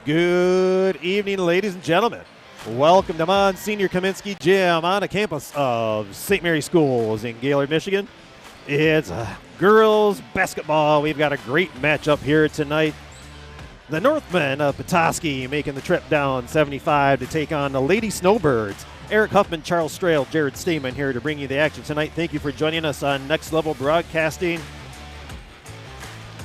Good evening, ladies and gentlemen. Welcome to Monsignor Kaminsky Gym on the campus of St. Mary's Schools in Gaylord, Michigan. It's girls basketball. We've got a great matchup here tonight. The Northmen of Petoskey making the trip down 75 to take on the Lady Snowbirds. Eric Huffman, Charles Strail, Jared Stamen here to bring you the action tonight. Thank you for joining us on Next Level Broadcasting.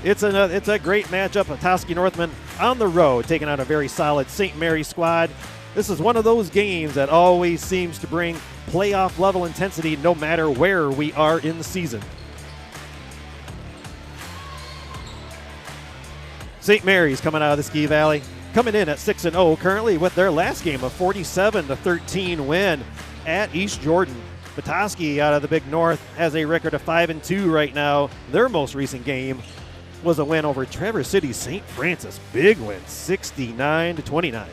It's a great matchup. Petoskey Northmen on the road taking on a very solid St. Mary's squad. This is one of those games that always seems to bring playoff level intensity no matter where we are in the season. St. Mary's coming out of the Ski Valley, coming in at 6-0 currently with their last game, a 47-13 win at East Jordan. Petoskey out of the Big North has a record of 5-2 right now. Their most recent game was a win over Traverse City St. Francis. Big win, 69-29.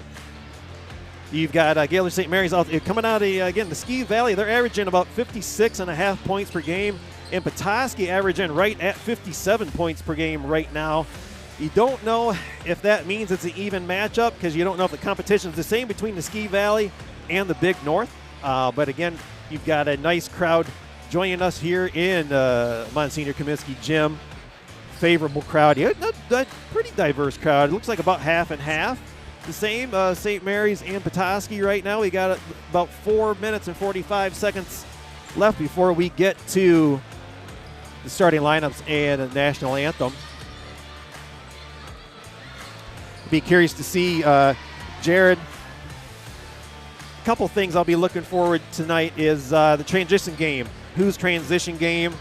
You've got Gaylord St. Mary's coming out of, again, the Ski Valley. They're averaging about 56.5 points per game, and Petoskey averaging right at 57 points per game right now. You don't know if that means it's an even matchup because you don't know if the competition is the same between the Ski Valley and the Big North. But again, you've got a nice crowd joining us here in Monsignor Kaminsky Gym. Favorable crowd. Yeah, a pretty diverse crowd. It looks like about half and half. The same, St. Mary's and Petoskey right now. We got about 4 minutes and 45 seconds left before we get to the starting lineups and the national anthem. Be curious to see, Jared. A couple things I'll be looking forward tonight is the transition game. Whose transition game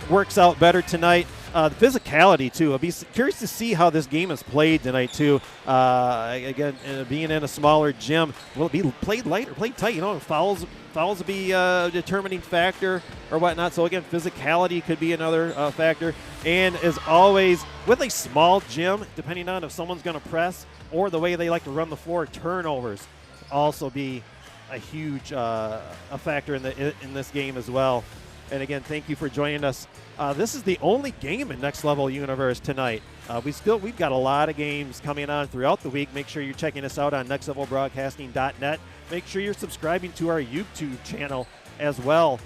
works out better tonight? The physicality, too. I'll be curious to see how this game is played tonight, too. Again, being in a smaller gym, will it be played light or played tight? You know, fouls will be a determining factor or whatnot. So, again, physicality could be another factor. And, as always, with a small gym, depending on if someone's going to press or the way they like to run the floor, turnovers also be a huge a factor in this game as well. And again, thank you for joining us. This is the only game in Next Level Universe tonight. We've got a lot of games coming on throughout the week. Make sure you're checking us out on nextlevelbroadcasting.net. Make sure you're subscribing to our YouTube channel as well.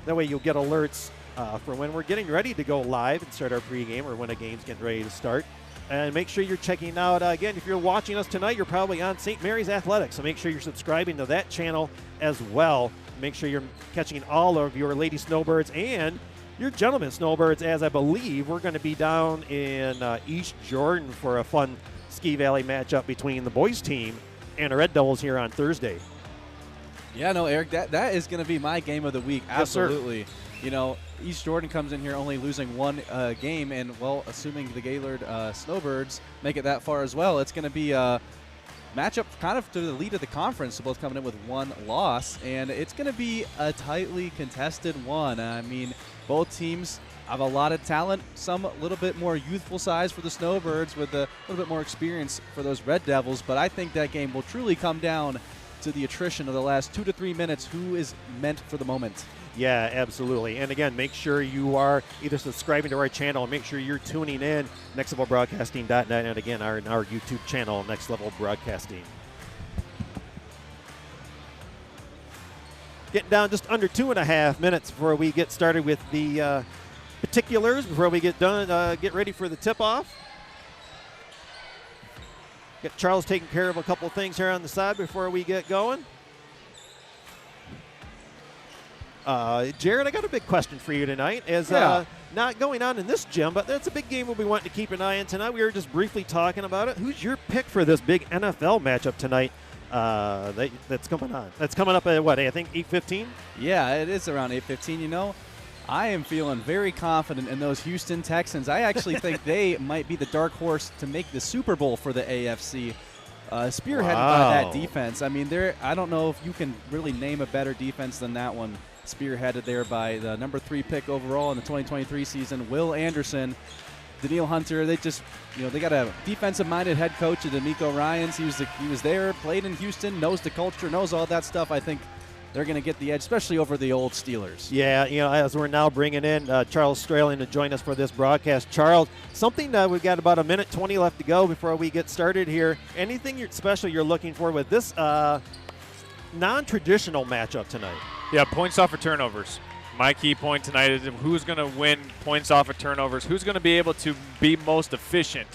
That way you'll get alerts for when we're getting ready to go live and start our pregame or when a game's getting ready to start. And make sure you're checking out, again, if you're watching us tonight, you're probably on St. Mary's Athletics. So make sure you're subscribing to that channel as well. Make sure you're catching all of your Lady Snowbirds and your Gentlemen Snowbirds, as I believe we're going to be down in East Jordan for a fun Ski Valley matchup between the boys team and the Red Devils here on Thursday. Yeah, no, Eric, that is going to be my game of the week. Absolutely. Yes, you know, East Jordan comes in here only losing one game, and, well, assuming the Gaylord Snowbirds make it that far as well, it's going to be a matchup kind of to the lead of the conference, so both coming in with one loss, and it's going to be a tightly contested one. I mean, both teams have a lot of talent, some a little bit more youthful size for the Snowbirds with a little bit more experience for those Red Devils, but I think that game will truly come down to the attrition of the last 2 to 3 minutes, who is meant for the moment. Yeah, absolutely. And again, make sure you are either subscribing to our channel and make sure you're tuning in, nextlevelbroadcasting.net, and again, our YouTube channel, Next Level Broadcasting. Getting down just under 2.5 minutes before we get started with the particulars, before we get done, get ready for the tip-off. Get Charles taking care of a couple things here on the side before we get going. Jared, I got a big question for you tonight. Not going on in this gym, but that's a big game we'll be wanting to keep an eye on tonight. We were just briefly talking about it. Who's your pick for this big NFL matchup tonight that's coming on? That's coming up at, what, I think 8:15? Yeah, it is around 8:15. You know, I am feeling very confident in those Houston Texans. I actually think they might be the dark horse to make the Super Bowl for the AFC. Spearheaded by that defense. I mean, I don't know if you can really name a better defense than that one. Spearheaded there by the number 3 pick overall in the 2023 season, Will Anderson, Daniil Hunter. They just, they got a defensive-minded head coach, D'Amico Ryans. He was there, played in Houston, knows the culture, knows all that stuff. I think they're going to get the edge, especially over the old Steelers. Yeah, as we're now bringing in Charles Stralin to join us for this broadcast. Charles, something we've got about a minute 20 left to go before we get started here. Anything special you're looking for with this non-traditional matchup tonight? Yeah, points off of turnovers. My key point tonight is who's going to win points off of turnovers, who's going to be able to be most efficient.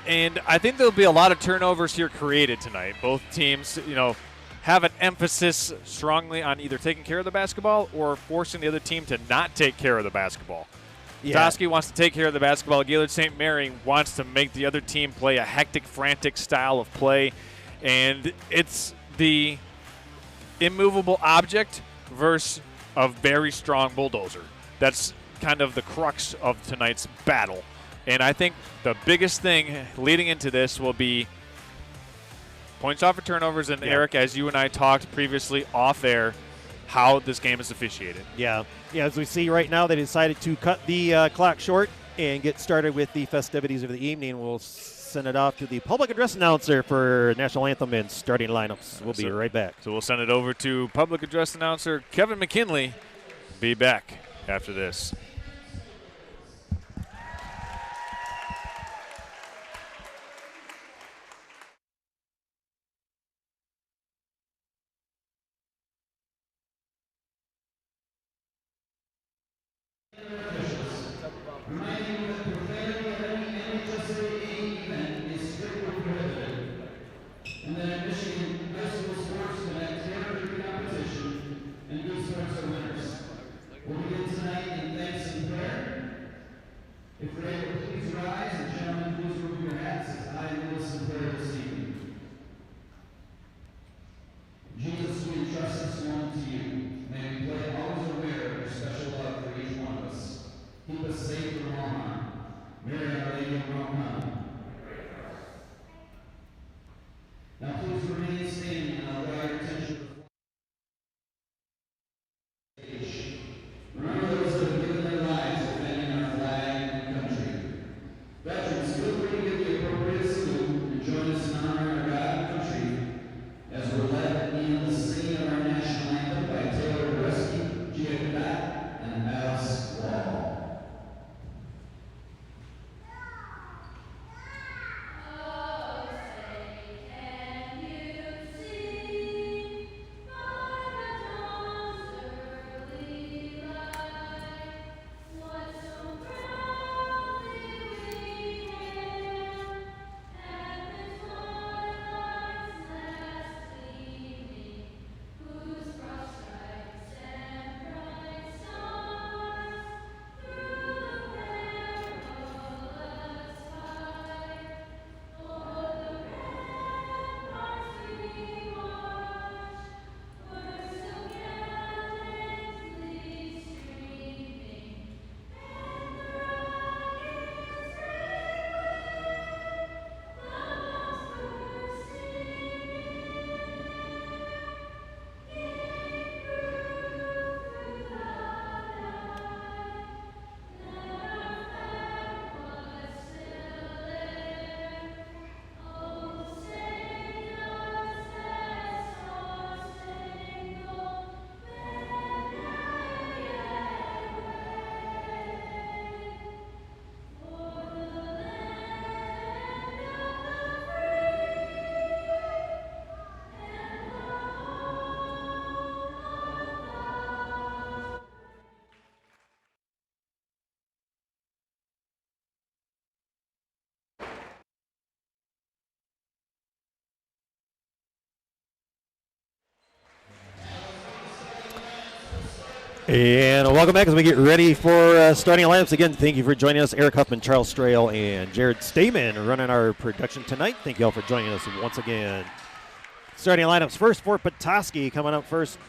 And I think there'll be a lot of turnovers here created tonight. Both teams, have an emphasis strongly on either taking care of the basketball or forcing the other team to not take care of the basketball. Yeah. Petoskey wants to take care of the basketball. Gaylord St. Mary wants to make the other team play a hectic, frantic style of play. And it's the immovable object versus a very strong bulldozer. That's kind of the crux of tonight's battle. And I think the biggest thing leading into this will be points off of turnovers. And Eric, as you and I talked previously off air, how this game is officiated. Yeah, as we see right now, they decided to cut the clock short and get started with the festivities of the evening. We'll send it off to the public address announcer for national anthem and starting lineups. We'll be right back. So we'll send it over to public address announcer Kevin McKinley. Be back after this. And welcome back as we get ready for starting lineups. Again, thank you for joining us. Eric Huffman, Charles Strail, and Jared Stamen running our production tonight. Thank you all for joining us once again. Starting lineups first for Petoskey. Coming up first,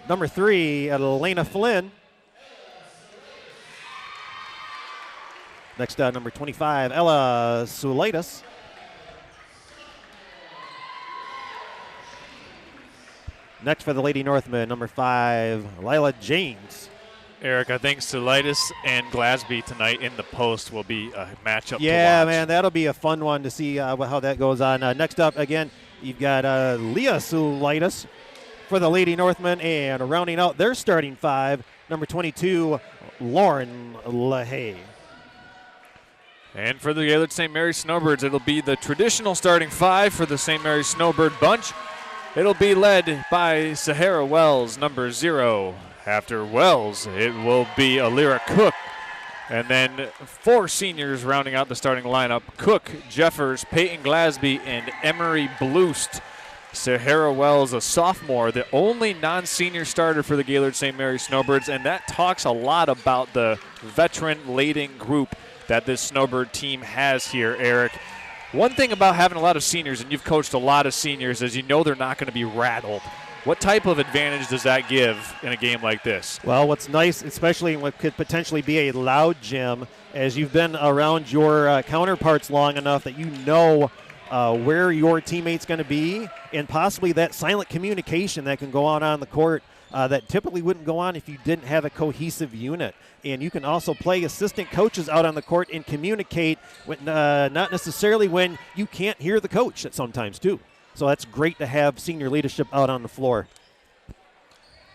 number 3, Elena Flynn. Next, number 25, Ella Sulaitis. Next for the Lady Northmen, number 5, Lila James. Eric, I think Sulaitis and Glasby tonight in the post will be a matchup to Yeah, watch. man, that'll be a fun one to see how that goes on. Next up, again, you've got Leah Sulaitis for the Lady Northmen, and rounding out their starting 5, number 22, Lauren LaHaye. And for the Gaylord St. Mary's Snowbirds, it'll be the traditional starting 5 for the St. Mary's Snowbird bunch. It'll be led by Sahara Wells, number 0. After Wells, it will be Alira Cook. And then 4 seniors rounding out the starting lineup: Cook, Jeffers, Peyton Glasby, and Emery Bloost. Sahara Wells, a sophomore, the only non-senior starter for the Gaylord St. Mary's Snowbirds, and that talks a lot about the veteran-laden group that this Snowbird team has here, Eric. One thing about having a lot of seniors, and you've coached a lot of seniors, is you know they're not going to be rattled. What type of advantage does that give in a game like this? Well, what's nice, especially in what could potentially be a loud gym, as you've been around your counterparts long enough that you know where your teammate's going to be, and possibly that silent communication that can go on the court that typically wouldn't go on if you didn't have a cohesive unit. And you can also play assistant coaches out on the court and communicate, with, not necessarily when you can't hear the coach at sometimes too. So that's great to have senior leadership out on the floor.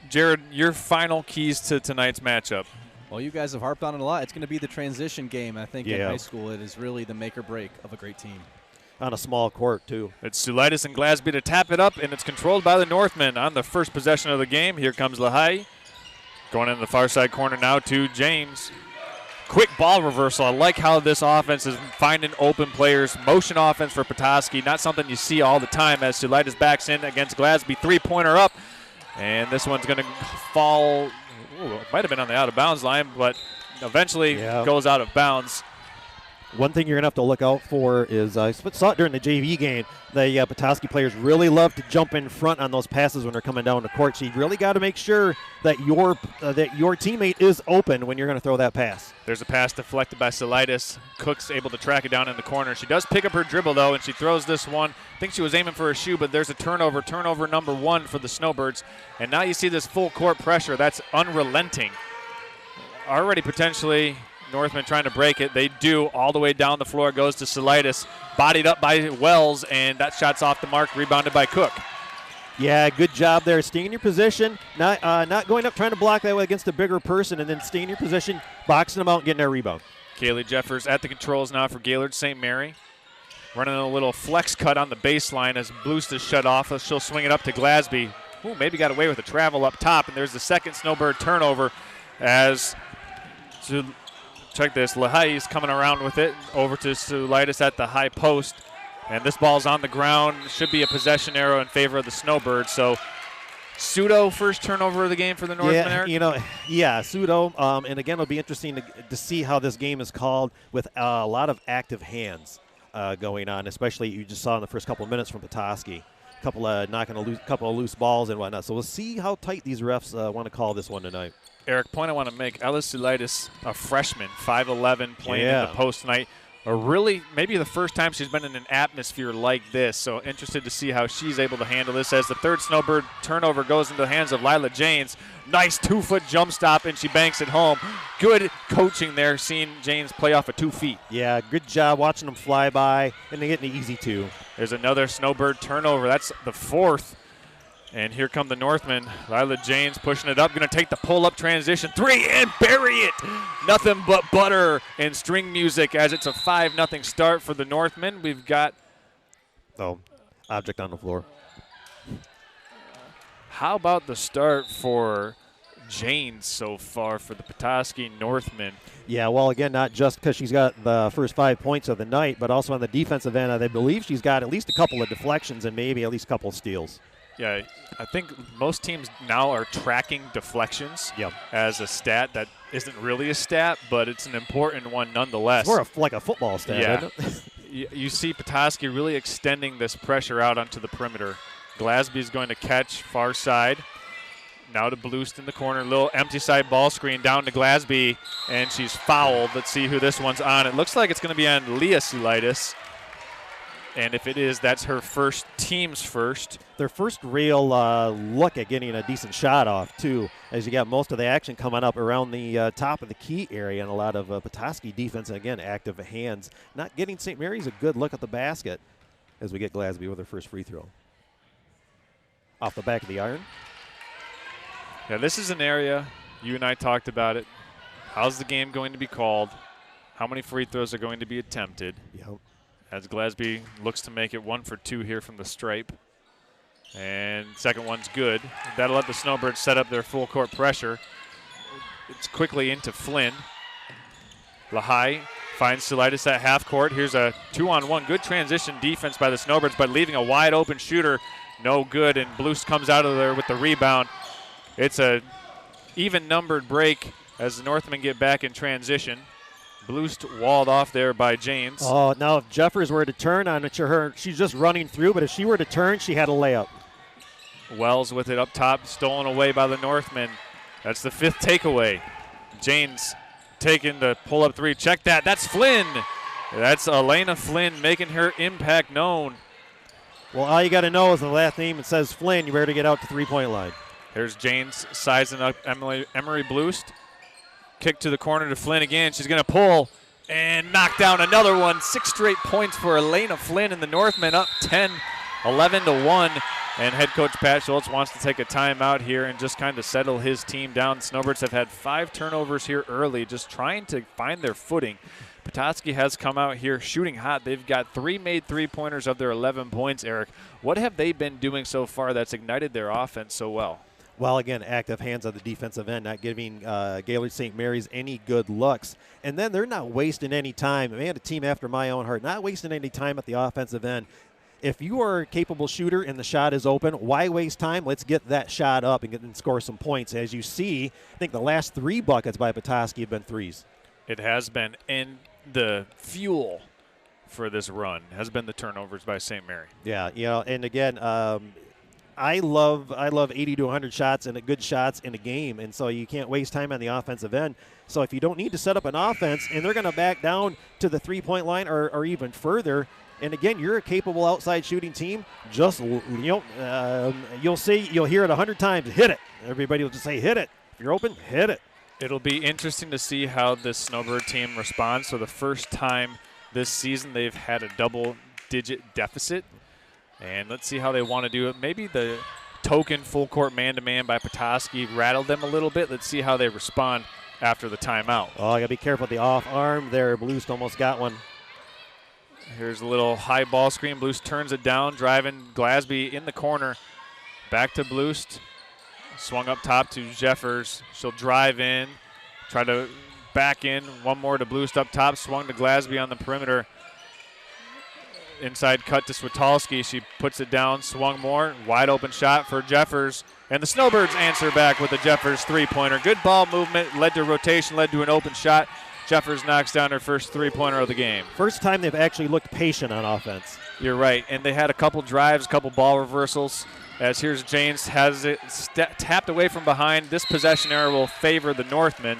Jared, your final keys to tonight's matchup. Well, you guys have harped on it a lot. It's going to be the transition game. I think in Yeah. high school it is really the make or break of a great team. On a small court too. It's Sulitis and Glasby to tap it up, and it's controlled by the Northmen on the first possession of the game. Here comes LaHaye. Going in the far side corner now to James. Quick ball reversal. I like how this offense is finding open players. Motion offense for Petoskey, not something you see all the time, as Sulitis backs in against Glasby. Three-pointer up, and this one's going to fall. Ooh, it might have been on the out-of-bounds line, but eventually goes out of bounds. One thing you're going to have to look out for is, I saw it during the JV game, the Petoskey players really love to jump in front on those passes when they're coming down the court. So you really got to make sure that your teammate is open when you're going to throw that pass. There's a pass deflected by Sulitis. Cook's able to track it down in the corner. She does pick up her dribble, though, and she throws this one. I think she was aiming for a shoe, but there's a turnover number 1 for the Snowbirds. And now you see this full court pressure. That's unrelenting. Already potentially Northmen trying to break it. They do. All the way down the floor goes to Sulitis. Bodied up by Wells, and that shot's off the mark, rebounded by Cook. Yeah, good job there. Staying in your position, not going up trying to block that way against a bigger person, and then staying in your position, boxing them out and getting their rebound. Kaylee Jeffers at the controls now for Gaylord St. Mary. Running a little flex cut on the baseline as Bloost is shut off. She'll swing it up to Glasby. Ooh, maybe got away with a travel up top, and there's the second Snowbird turnover as check this. LaHaye's coming around with it over to Sulitis at the high post. And this ball's on the ground. Should be a possession arrow in favor of the Snowbirds. So pseudo first turnover of the game for the Northmen, Eric? Pseudo. And again, it'll be interesting to see how this game is called with a lot of active hands going on, especially you just saw in the first couple of minutes from Petoskey. Couple of loose balls and whatnot. So we'll see how tight these refs want to call this one tonight. Eric, point I want to make, Ellis Sulitis, a freshman, 5'11", playing in the post tonight. Maybe the first time she's been in an atmosphere like this. So interested to see how she's able to handle this as the third Snowbird turnover goes into the hands of Lila Janes. Nice 2-foot jump stop, and she banks it home. Good coaching there, seeing Janes play off of 2 feet. Yeah, good job watching them fly by, and they get an easy 2. There's another Snowbird turnover. That's the 4th. And here come the Northmen. Lila Janes pushing it up, going to take the pull-up transition 3 and bury it. Nothing but butter and string music as it's a 5-0 start for the Northmen. We've got object on the floor. How about the start for Janes so far for the Petoskey Northmen? Yeah, well, again, not just because she's got the first 5 points of the night, but also on the defensive end, I believe she's got at least a couple of deflections and maybe at least a couple of steals. Yeah, I think most teams now are tracking deflections as a stat that isn't really a stat, but it's an important one nonetheless. It's more like a football stat, isn't it? You see Petoskey really extending this pressure out onto the perimeter. Glasby's going to catch far side. Now to Bloost in the corner. Little empty side ball screen down to Glasby, and she's fouled. Let's see who this one's on. It looks like it's going to be on Leah Sulitis. And if it is, that's her first, team's first. Their first real look at getting a decent shot off, too, as you got most of the action coming up around the top of the key area and a lot of Petoskey defense, and again, active hands. Not getting St. Mary's a good look at the basket as we get Glasby with her first free throw. Off the back of the iron. Yeah, this is an area, you and I talked about it. How's the game going to be called? How many free throws are going to be attempted? Yep. As Glasby looks to make it 1 for 2 here from the stripe. And second one's good. That'll let the Snowbirds set up their full court pressure. It's quickly into Flynn. Lahai finds Sulitis at half court. Here's a 2-on-1. Good transition defense by the Snowbirds, but leaving a wide open shooter, no good. And Blust comes out of there with the rebound. It's a even numbered break as the Northmen get back in transition. Blust walled off there by James. Oh, now if Jeffers were to turn on it to her, she's just running through, but if she were to turn, she had a layup. Wells with it up top, stolen away by the Northmen. That's the 5th takeaway. James taking the pull-up 3. Check that. That's Flynn. That's Elena Flynn making her impact known. Well, all you got to know is the last name. It says Flynn. You better to get out to three-point line. Here's James sizing up Emery Blust. Kick to the corner to Flynn again. She's going to pull and knock down another one. 6 straight points for Elena Flynn, and the Northmen up 10, 11-1. And head coach Pat Schultz wants to take a timeout here and just kind of settle his team down. The Snowbirds have had 5 turnovers here early, just trying to find their footing. Petoskey has come out here shooting hot. They've got 3 made three-pointers of their 11 points, Eric. What have they been doing so far that's ignited their offense so well? Well, again, active hands on the defensive end, not giving Gaylord St. Mary's any good looks. And then they're not wasting any time. Man, a team after my own heart, not wasting any time at the offensive end. If you are a capable shooter and the shot is open, why waste time? Let's get that shot up and score some points. As you see, I think the last 3 buckets by Petoskey have been threes. It has been. And the fuel for this run has been the turnovers by St. Mary. Yeah, and again, I love 80 to 100 shots and good shots in a game, and so you can't waste time on the offensive end. So if you don't need to set up an offense and they're going to back down to the three-point line or even further, and again, you're a capable outside shooting team, just you'll hear it 100 times, hit it. Everybody will just say hit it. If you're open, hit it. It'll be interesting to see how this Snowbird team responds. So the first time this season they've had a double-digit deficit. And let's see how they want to do it. Maybe the token full-court man-to-man by Petoskey rattled them a little bit. Let's see how they respond after the timeout. Oh, I got to be careful with the off arm there. Blust almost got one. Here's a little high ball screen. Blust turns it down, driving Glasby in the corner. Back to Blust. Swung up top to Jeffers. She'll drive in, try to back in. One more to Blust up top. Swung to Glasby on the perimeter. Inside cut to Switalski. She puts it down, swung more. Wide open shot for Jeffers. And the Snowbirds answer back with the Jeffers three-pointer. Good ball movement, led to rotation, led to an open shot. Jeffers knocks down her first three-pointer of the game. First time they've actually looked patient on offense. You're right, and they had a couple drives, a couple ball reversals. As here's James, has it tapped away from behind. This possession error will favor the Northmen.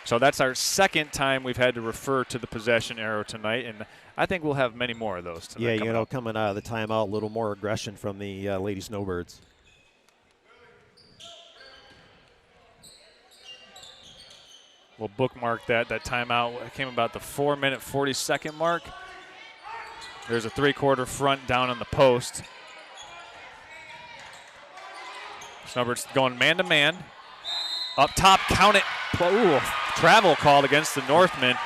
So that's our second time we've had to refer to the possession arrow tonight, and I think we'll have many more of those tonight. Yeah, coming out of the timeout, a little more aggression from the Lady Snowbirds. We'll bookmark that. That timeout came about the 4-minute, 40-second mark. There's a three-quarter front down on the post. Snowbirds going man-to-man. Up top, count it. Ooh, travel called against the Northmen.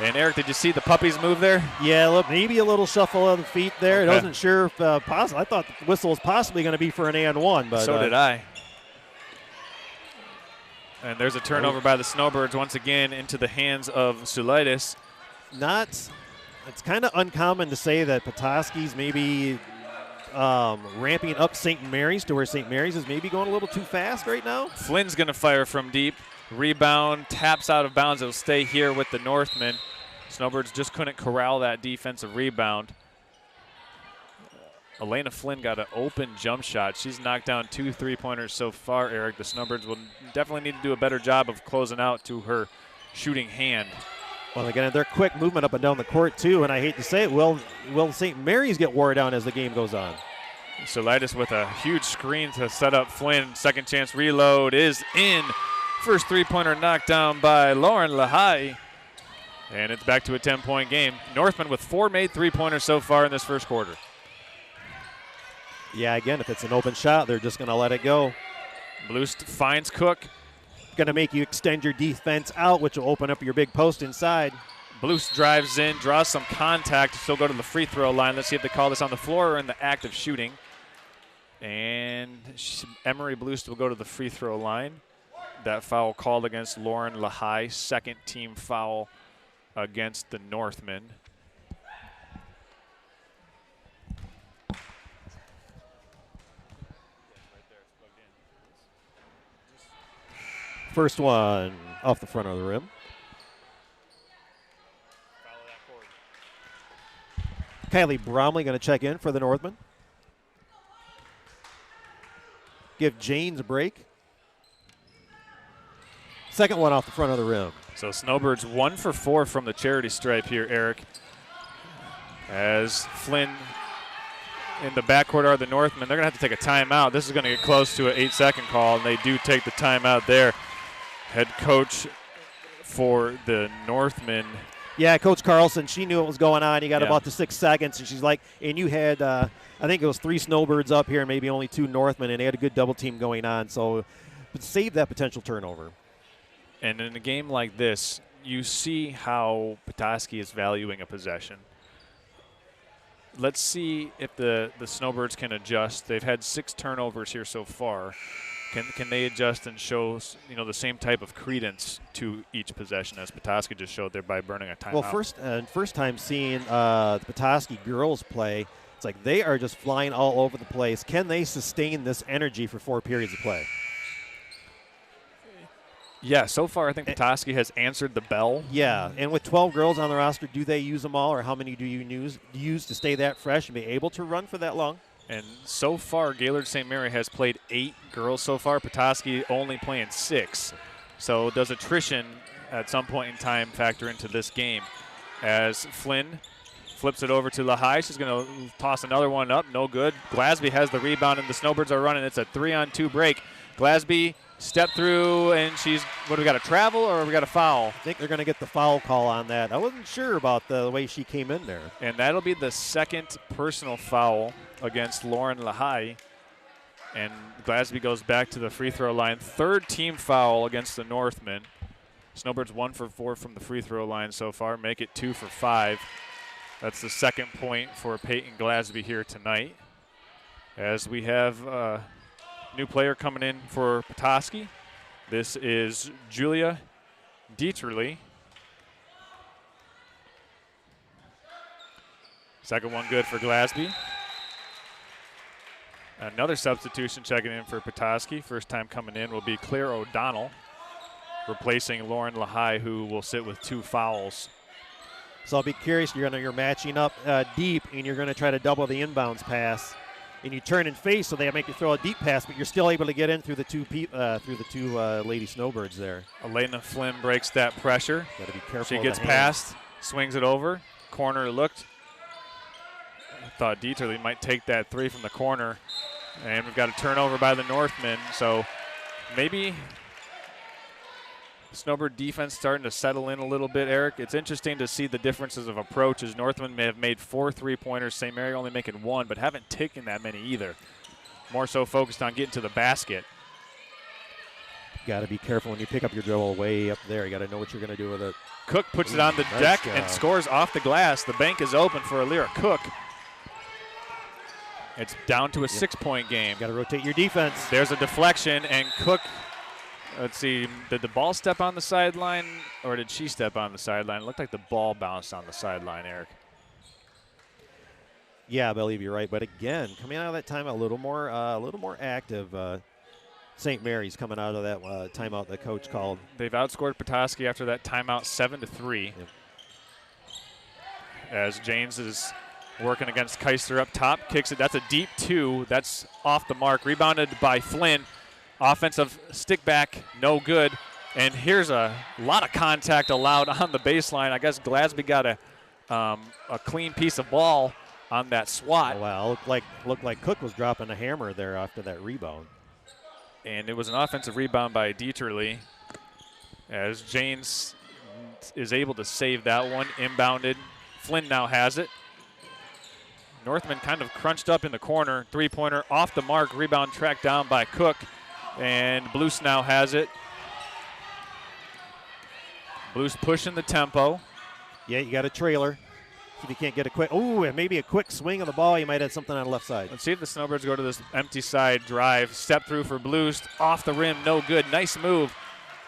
And, Eric, did you see the puppies move there? Yeah, look, maybe a little shuffle of the feet there. Okay. I wasn't sure if possible. I thought the whistle was possibly going to be for an and-one. But so did I. And there's a turnover by the Snowbirds once again into the hands of Sulitis. It's kind of uncommon to say that Petoskey's maybe ramping up St. Mary's to where St. Mary's is maybe going a little too fast right now. Flynn's going to fire from deep. Rebound, taps out of bounds. It'll stay here with the Northmen. Snowbirds just couldn't corral that defensive rebound. Elena Flynn got an open jump shot. She's knocked down 2 three-pointers so far, Eric. The Snowbirds will definitely need to do a better job of closing out to her shooting hand. Well, again, their quick movement up and down the court, too, and I hate to say it, will St. Mary's get wore down as the game goes on? Sulitis with a huge screen to set up Flynn. Second chance reload is in. First three-pointer knocked down by Lauren Lahai. And it's back to a 10-point game. Northmen with 4 made three-pointers so far in this first quarter. Yeah, again, if it's an open shot, they're just going to let it go. Blust finds Cook. Going to make you extend your defense out, which will open up your big post inside. Blust drives in, draws some contact. She'll go to the free throw line. Let's see if they call this on the floor or in the act of shooting. And Emery Blust will go to the free throw line. That foul called against Lauren Lehigh. Second team foul against the Northmen. First one off the front of the rim. Kylie Bromley going to check in for the Northmen. Give Janes a break. Second one off the front of the rim. So Snowbirds 1 for 4 from the charity stripe here, Eric. As Flynn in the backcourt are the Northmen. They're going to have to take a timeout. This is going to get close to an 8-second call, and they do take the timeout there. Head coach for the Northmen. Yeah, Coach Carlson, she knew what was going on. You got about the 6 seconds, and she's like, and you had, I think it was 3 Snowbirds up here and maybe only 2 Northmen, and they had a good double team going on. So save that potential turnover. And in a game like this, you see how Petoskey is valuing a possession. Let's see if the Snowbirds can adjust. They've had 6 turnovers here so far. Can they adjust and show the same type of credence to each possession as Petoskey just showed there by burning a timeout? Well, first time seeing the Petoskey girls play, it's like they are just flying all over the place. Can they sustain this energy for 4 periods of play? Yeah, so far I think Petoskey has answered the bell. Yeah, and with 12 girls on the roster, do they use them all, or how many do you use to stay that fresh and be able to run for that long? And so far, Gaylord St. Mary has played 8 girls so far. Petoskey only playing 6. So does attrition at some point in time factor into this game? As Flynn flips it over to Lehigh, she's going to toss another one up. No good. Glasby has the rebound, and the Snowbirds are running. It's a 3-on-2 break. Glasby step through, and what do we got, a travel or we got a foul? I think they're going to get the foul call on that. I wasn't sure about the way she came in there. And that'll be the second personal foul against Lauren Lehigh. And Glasby goes back to the free throw line. Third team foul against the Northmen. Snowbirds 1 for 4 from the free throw line so far. Make it 2 for 5. That's the second point for Peyton Glasby here tonight. As we have new player coming in for Petoskey. This is Julia Dieterle. Second one good for Glasby. Another substitution checking in for Petoskey. First time coming in will be Claire O'Donnell, replacing Lauren Lehigh, who will sit with 2 fouls. So I'll be curious. You're matching up deep, and you're going to try to double the inbounds pass. And you turn and face, so they make you throw a deep pass, but you're still able to get in through the two Lady Snowbirds there. Elena Flynn breaks that pressure. Got to be careful. She gets past, swings it over. Corner looked. I thought Dieterle might take that 3 from the corner. And we've got a turnover by the Northmen. So maybe Snowbird defense starting to settle in a little bit, Eric. It's interesting to see the differences of approaches. Northmen may have made 4 3-pointers. St. Mary only making 1, but haven't taken that many either. More so focused on getting to the basket. Got to be careful when you pick up your dribble way up there. You got to know what you're going to do with it. Cook puts it on the deck and scores off the glass. The bank is open for Alira Cook. It's down to a 6-point game. Got to rotate your defense. There's a deflection, and Cook, let's see, did the ball step on the sideline, or did she step on the sideline? It looked like the ball bounced on the sideline, Eric. Yeah, I believe you're right. But again, coming out of that timeout, a little more active. St. Mary's coming out of that timeout the coach called. They've outscored Petoskey after that timeout 7-3. Yep. As Janes is working against Keister up top, kicks it. That's a deep 2. That's off the mark. Rebounded by Flynn. Offensive stick back, no good. And here's a lot of contact allowed on the baseline. I guess Glasby got a clean piece of ball on that swat. Oh, wow, looked like Cook was dropping a hammer there after that rebound. And it was an offensive rebound by Dieterle, as Janes is able to save that one. Inbounded. Flynn now has it. Northmen kind of crunched up in the corner. 3-pointer off the mark. Rebound tracked down by Cook. And Blues now has it. Blues pushing the tempo. Yeah, you got a trailer. If you can't get a quick, and maybe a quick swing of the ball, you might have something on the left side. Let's see if the Snowbirds go to this empty side drive. Step through for Blues. Off the rim, no good. Nice move.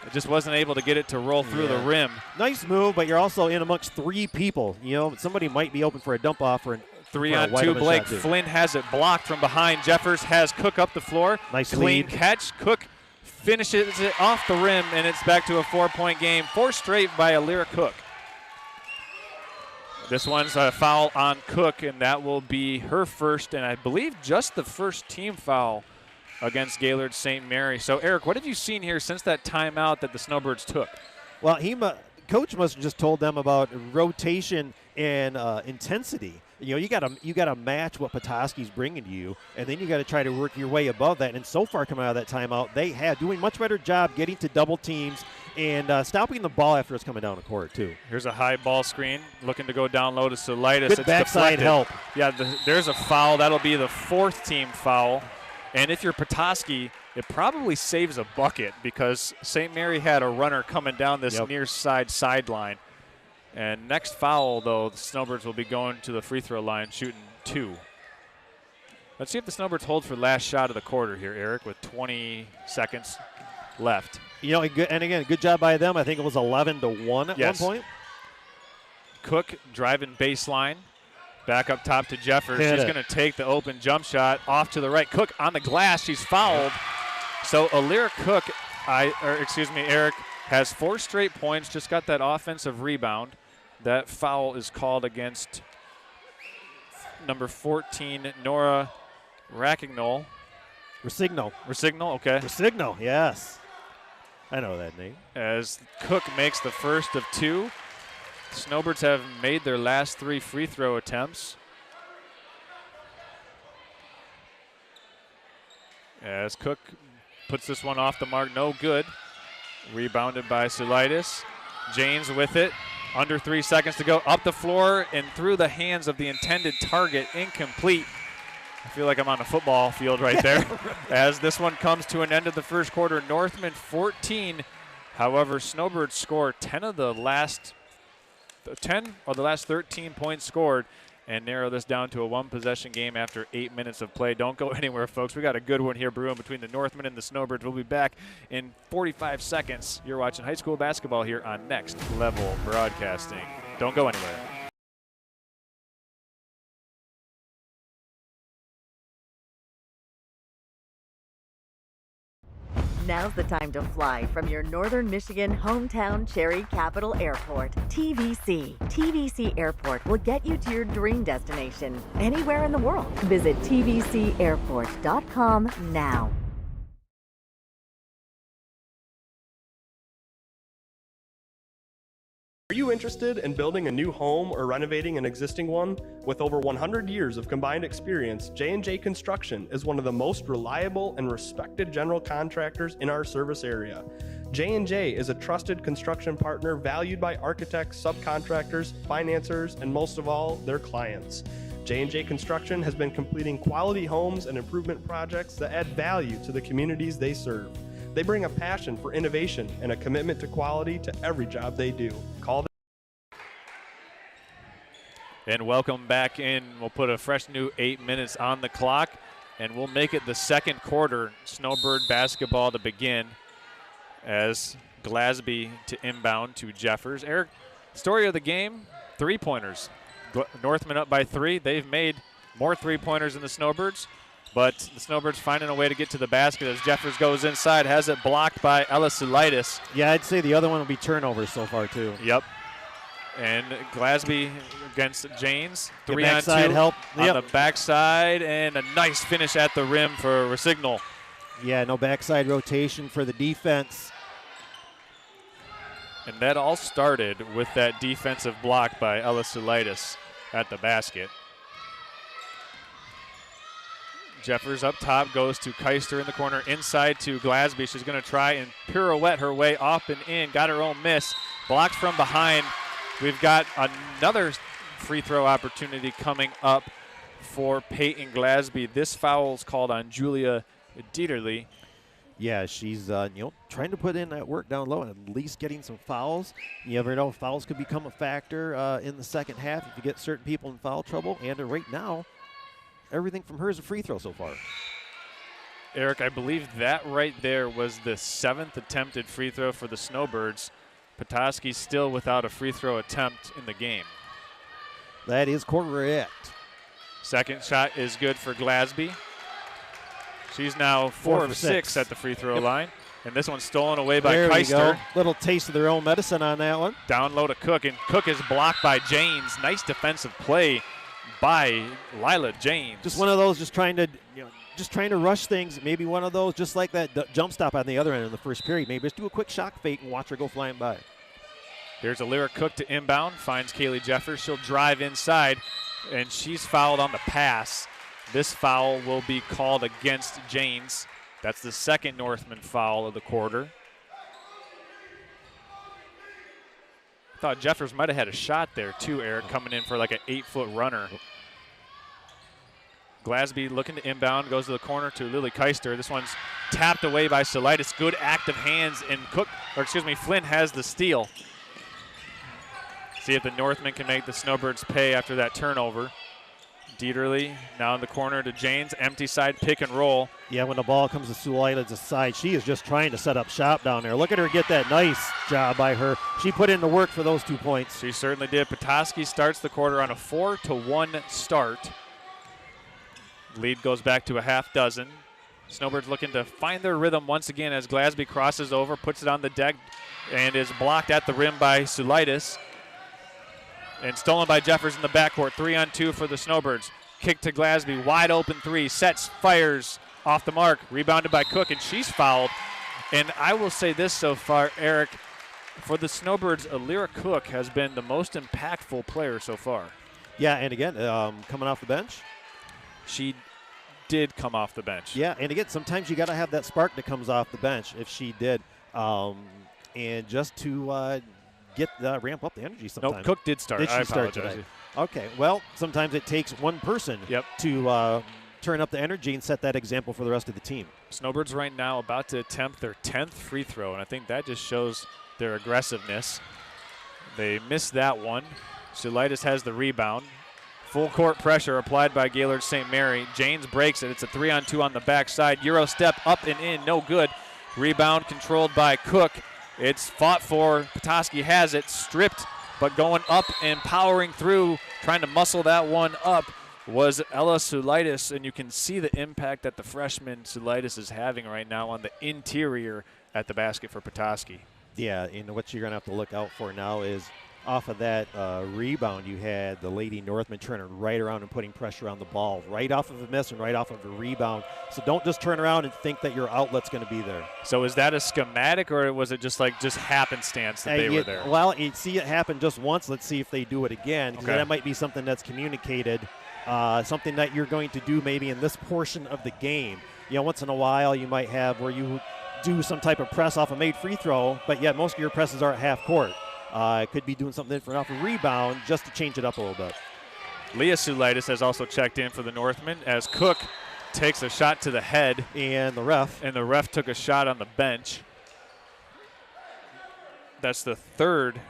It just wasn't able to get it to roll through the rim. Nice move, but you're also in amongst 3 people. You know, somebody might be open for a dump off or 3-on-2. Blake Flynn has it blocked from behind. Jeffers has Cook up the floor. Nice clean lead. catch. Cook finishes it off the rim, and it's back to a 4-point game. 4 straight by Alira Cook. This one's a foul on Cook, and that will be her first, and I believe just the first team foul against Gaylord St. Mary. So, Eric, what have you seen here since that timeout that the Snowbirds took? Well, coach must have just told them about rotation and intensity. You know, you got to match what Petoskey's bringing to you, and then you got to try to work your way above that. And so far, coming out of that timeout, they had doing much better job getting to double teams and stopping the ball after it's coming down the court too. Here's a high ball screen, looking to go down low to Solitis. Good it's backside deflected. help. Yeah, there's a foul. That'll be the 4th team foul. And if you're Petoskey, it probably saves a bucket because St. Mary had a runner coming down this near side sideline. And next foul, though, the Snowbirds will be going to the free throw line, shooting 2. Let's see if the Snowbirds hold for last shot of the quarter here, Eric, with 20 seconds left. You know, and again, good job by them. I think it was 11-1 at one point. Cook driving baseline. Back up top to Jeffers. She's going to take the open jump shot off to the right. Cook on the glass. She's fouled. So Alira Cook, Eric, has 4 straight points, just got that offensive rebound. That foul is called against number 14, Nora Rackignol. Resignol, okay. Resignol, yes. I know that name. As Cook makes the first of 2. Snowbirds have made their last 3 free throw attempts. As Cook puts this one off the mark, no good. Rebounded by Solitis. Janes with it. Under 3 seconds to go. Up the floor and through the hands of the intended target. Incomplete. I feel like I'm on a football field right there. As this one comes to an end of the first quarter. Northmen 14. However, Snowbirds score 10 of the last 13 points scored and narrow this down to a 1-possession game after 8 minutes of play. Don't go anywhere, folks. We got a good one here brewing between the Northmen and the Snowbirds. We'll be back in 45 seconds. You're watching high school basketball here on Next Level Broadcasting. Don't go anywhere. Now's the time to fly from your Northern Michigan hometown Cherry Capital Airport. TVC. TVC Airport will get you to your dream destination anywhere in the world. Visit tvcairport.com now. Are you interested in building a new home or renovating an existing one? With over 100 years of combined experience, J&J Construction is one of the most reliable and respected general contractors in our service area. J&J is a trusted construction partner valued by architects, subcontractors, financiers, and most of all, their clients. J&J Construction has been completing quality homes and improvement projects that add value to the communities they serve. They bring a passion for innovation and a commitment to quality to every job they do. Call them. And welcome back in. We'll put a fresh new 8 minutes on the clock, and we'll make it the second quarter. Snowbird basketball to begin as Glasby to inbound to Jeffers. Eric, story of the game, 3-pointers. Northmen up by 3. They've made more 3-pointers than the Snowbirds. But the Snowbirds finding a way to get to the basket as Jeffers goes inside, has it blocked by Ella Sulitis. Yeah, I'd say the other one will be turnovers so far, too. Yep. And Glasby against Janes. 3-on-2 help. On the backside, and a nice finish at the rim for Resignol. Yeah, no backside rotation for the defense. And that all started with that defensive block by Ella Sulitis at the basket. Jeffers up top, goes to Keister in the corner, inside to Glasby. She's going to try and pirouette her way up and in. Got her own miss. Blocked from behind. We've got another free throw opportunity coming up for Peyton Glasby. This foul is called on Julia Dieterle. Yeah, she's trying to put in that work down low and at least getting some fouls. You never know, fouls could become a factor in the second half if you get certain people in foul trouble. And right now, everything from her is a free throw so far. Eric, I believe that right there was the 7th attempted free throw for the Snowbirds. Petoskey still without a free throw attempt in the game. That is correct. Second shot is good for Glasby. She's now 4 of 6 at the free throw line. And this one's stolen away by there Keister. We go. Little taste of their own medicine on that one. Down low to Cook, and Cook is blocked by Janes. Nice defensive play by Lila James. Just one of those, just trying to rush things. Maybe one of those, just like that jump stop on the other end in the first period. Maybe just do a quick shock fake and watch her go flying by. Here's Alira Cook to inbound, finds Kaylee Jeffers. She'll drive inside, and she's fouled on the pass. This foul will be called against Janes. That's the second Northman foul of the quarter. I thought Jeffers might have had a shot there too, Eric, coming in for like an 8-foot runner. Glasby looking to inbound, goes to the corner to Lily Keister. This one's tapped away by Solitis. Good active hands, and Flynn has the steal. See if the Northmen can make the Snowbirds pay after that turnover. Dieterle now in the corner to Janes. Empty side pick and roll. Yeah, when the ball comes to Sulaila's side, she is just trying to set up shop down there. Look at her get that nice job by her. She put in the work for those 2 points. She certainly did. Petoskey starts the quarter on a 4-1 start. Lead goes back to a half dozen. Snowbirds looking to find their rhythm once again as Glasby crosses over, puts it on the deck, and is blocked at the rim by Sulaitis. And stolen by Jeffers in the backcourt. 3-on-2 for the Snowbirds. Kick to Glasby. Wide open three. Sets, fires off the mark. Rebounded by Cook, and she's fouled. And I will say this so far, Eric. For the Snowbirds, Alira Cook has been the most impactful player so far. Yeah, and again, coming off the bench. She did come off the bench. Yeah, and again, sometimes you got to have that spark that comes off the bench if she did. And just to ramp up the energy sometimes. Nope, Cook did start. Did she I start apologize. today? Okay, well, sometimes it takes one person to turn up the energy and set that example for the rest of the team. Snowbirds right now about to attempt their 10th free throw, and I think that just shows their aggressiveness. They missed that one. Sulaitis has the rebound. Full court pressure applied by Gaylord St. Mary. Janes breaks it. It's a 3-on-2 on the backside. Euro step up and in, no good. Rebound controlled by Cook. It's fought for. Petoskey has it, stripped, but going up and powering through, trying to muscle that one up was Ella Sulaitis, and you can see the impact that the freshman Sulaitis is having right now on the interior at the basket for Petoskey. Yeah, and what you're going to have to look out for now is off of that rebound, you had the Lady Northmen turning right around and putting pressure on the ball, right off of a miss and right off of a rebound. So don't just turn around and think that your outlet's going to be there. So is that a schematic, or was it just happenstance that they were there? Well, you see it happen just once. Let's see if they do it again. Okay. That might be something that's communicated, something that you're going to do maybe in this portion of the game. You know, once in a while you might have where you do some type of press off a made free throw, but yet most of your presses are at half court. Could be doing something different off a rebound just to change it up a little bit. Leah Sulaitis has also checked in for the Northmen as Cook takes a shot to the head. And the ref took a shot on the bench. That's the third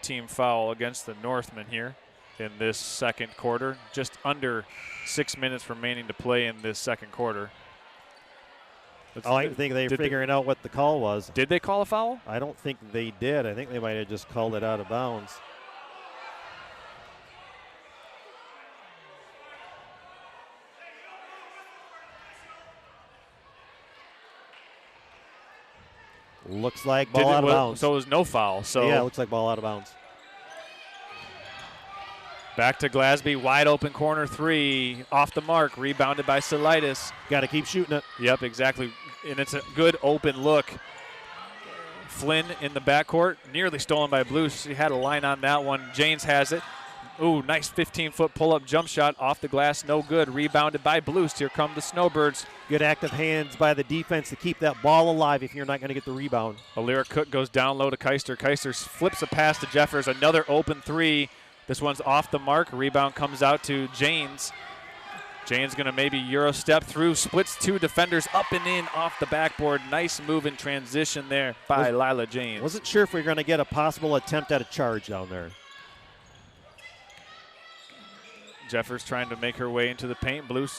team foul against the Northmen here in this second quarter. Just under 6 minutes remaining to play in this second quarter. I think they're figuring out what the call was. Did they call a foul? I don't think they did. I think they might have just called it out of bounds. Looks like ball out of bounds. So it was no foul. So yeah, it looks like ball out of bounds. Back to Glasby, wide open corner three, off the mark, rebounded by Sulaitis. Got to keep shooting it. Yep, exactly. And it's a good open look. Flynn in the backcourt, nearly stolen by Blue. She had a line on that one. Janes has it. Ooh, nice 15-foot pull-up jump shot off the glass, no good. Rebounded by Blues. Here come the Snowbirds. Good active hands by the defense to keep that ball alive if you're not going to get the rebound. Alira Cook goes down low to Keister. Keister flips a pass to Jeffers. Another open three. This one's off the mark. Rebound comes out to Janes. Jane's going to maybe Euro step through, splits 2 defenders up and in off the backboard. Nice move in transition there by Lila James. Wasn't sure if we were going to get a possible attempt at a charge down there. Jeffers trying to make her way into the paint. Blue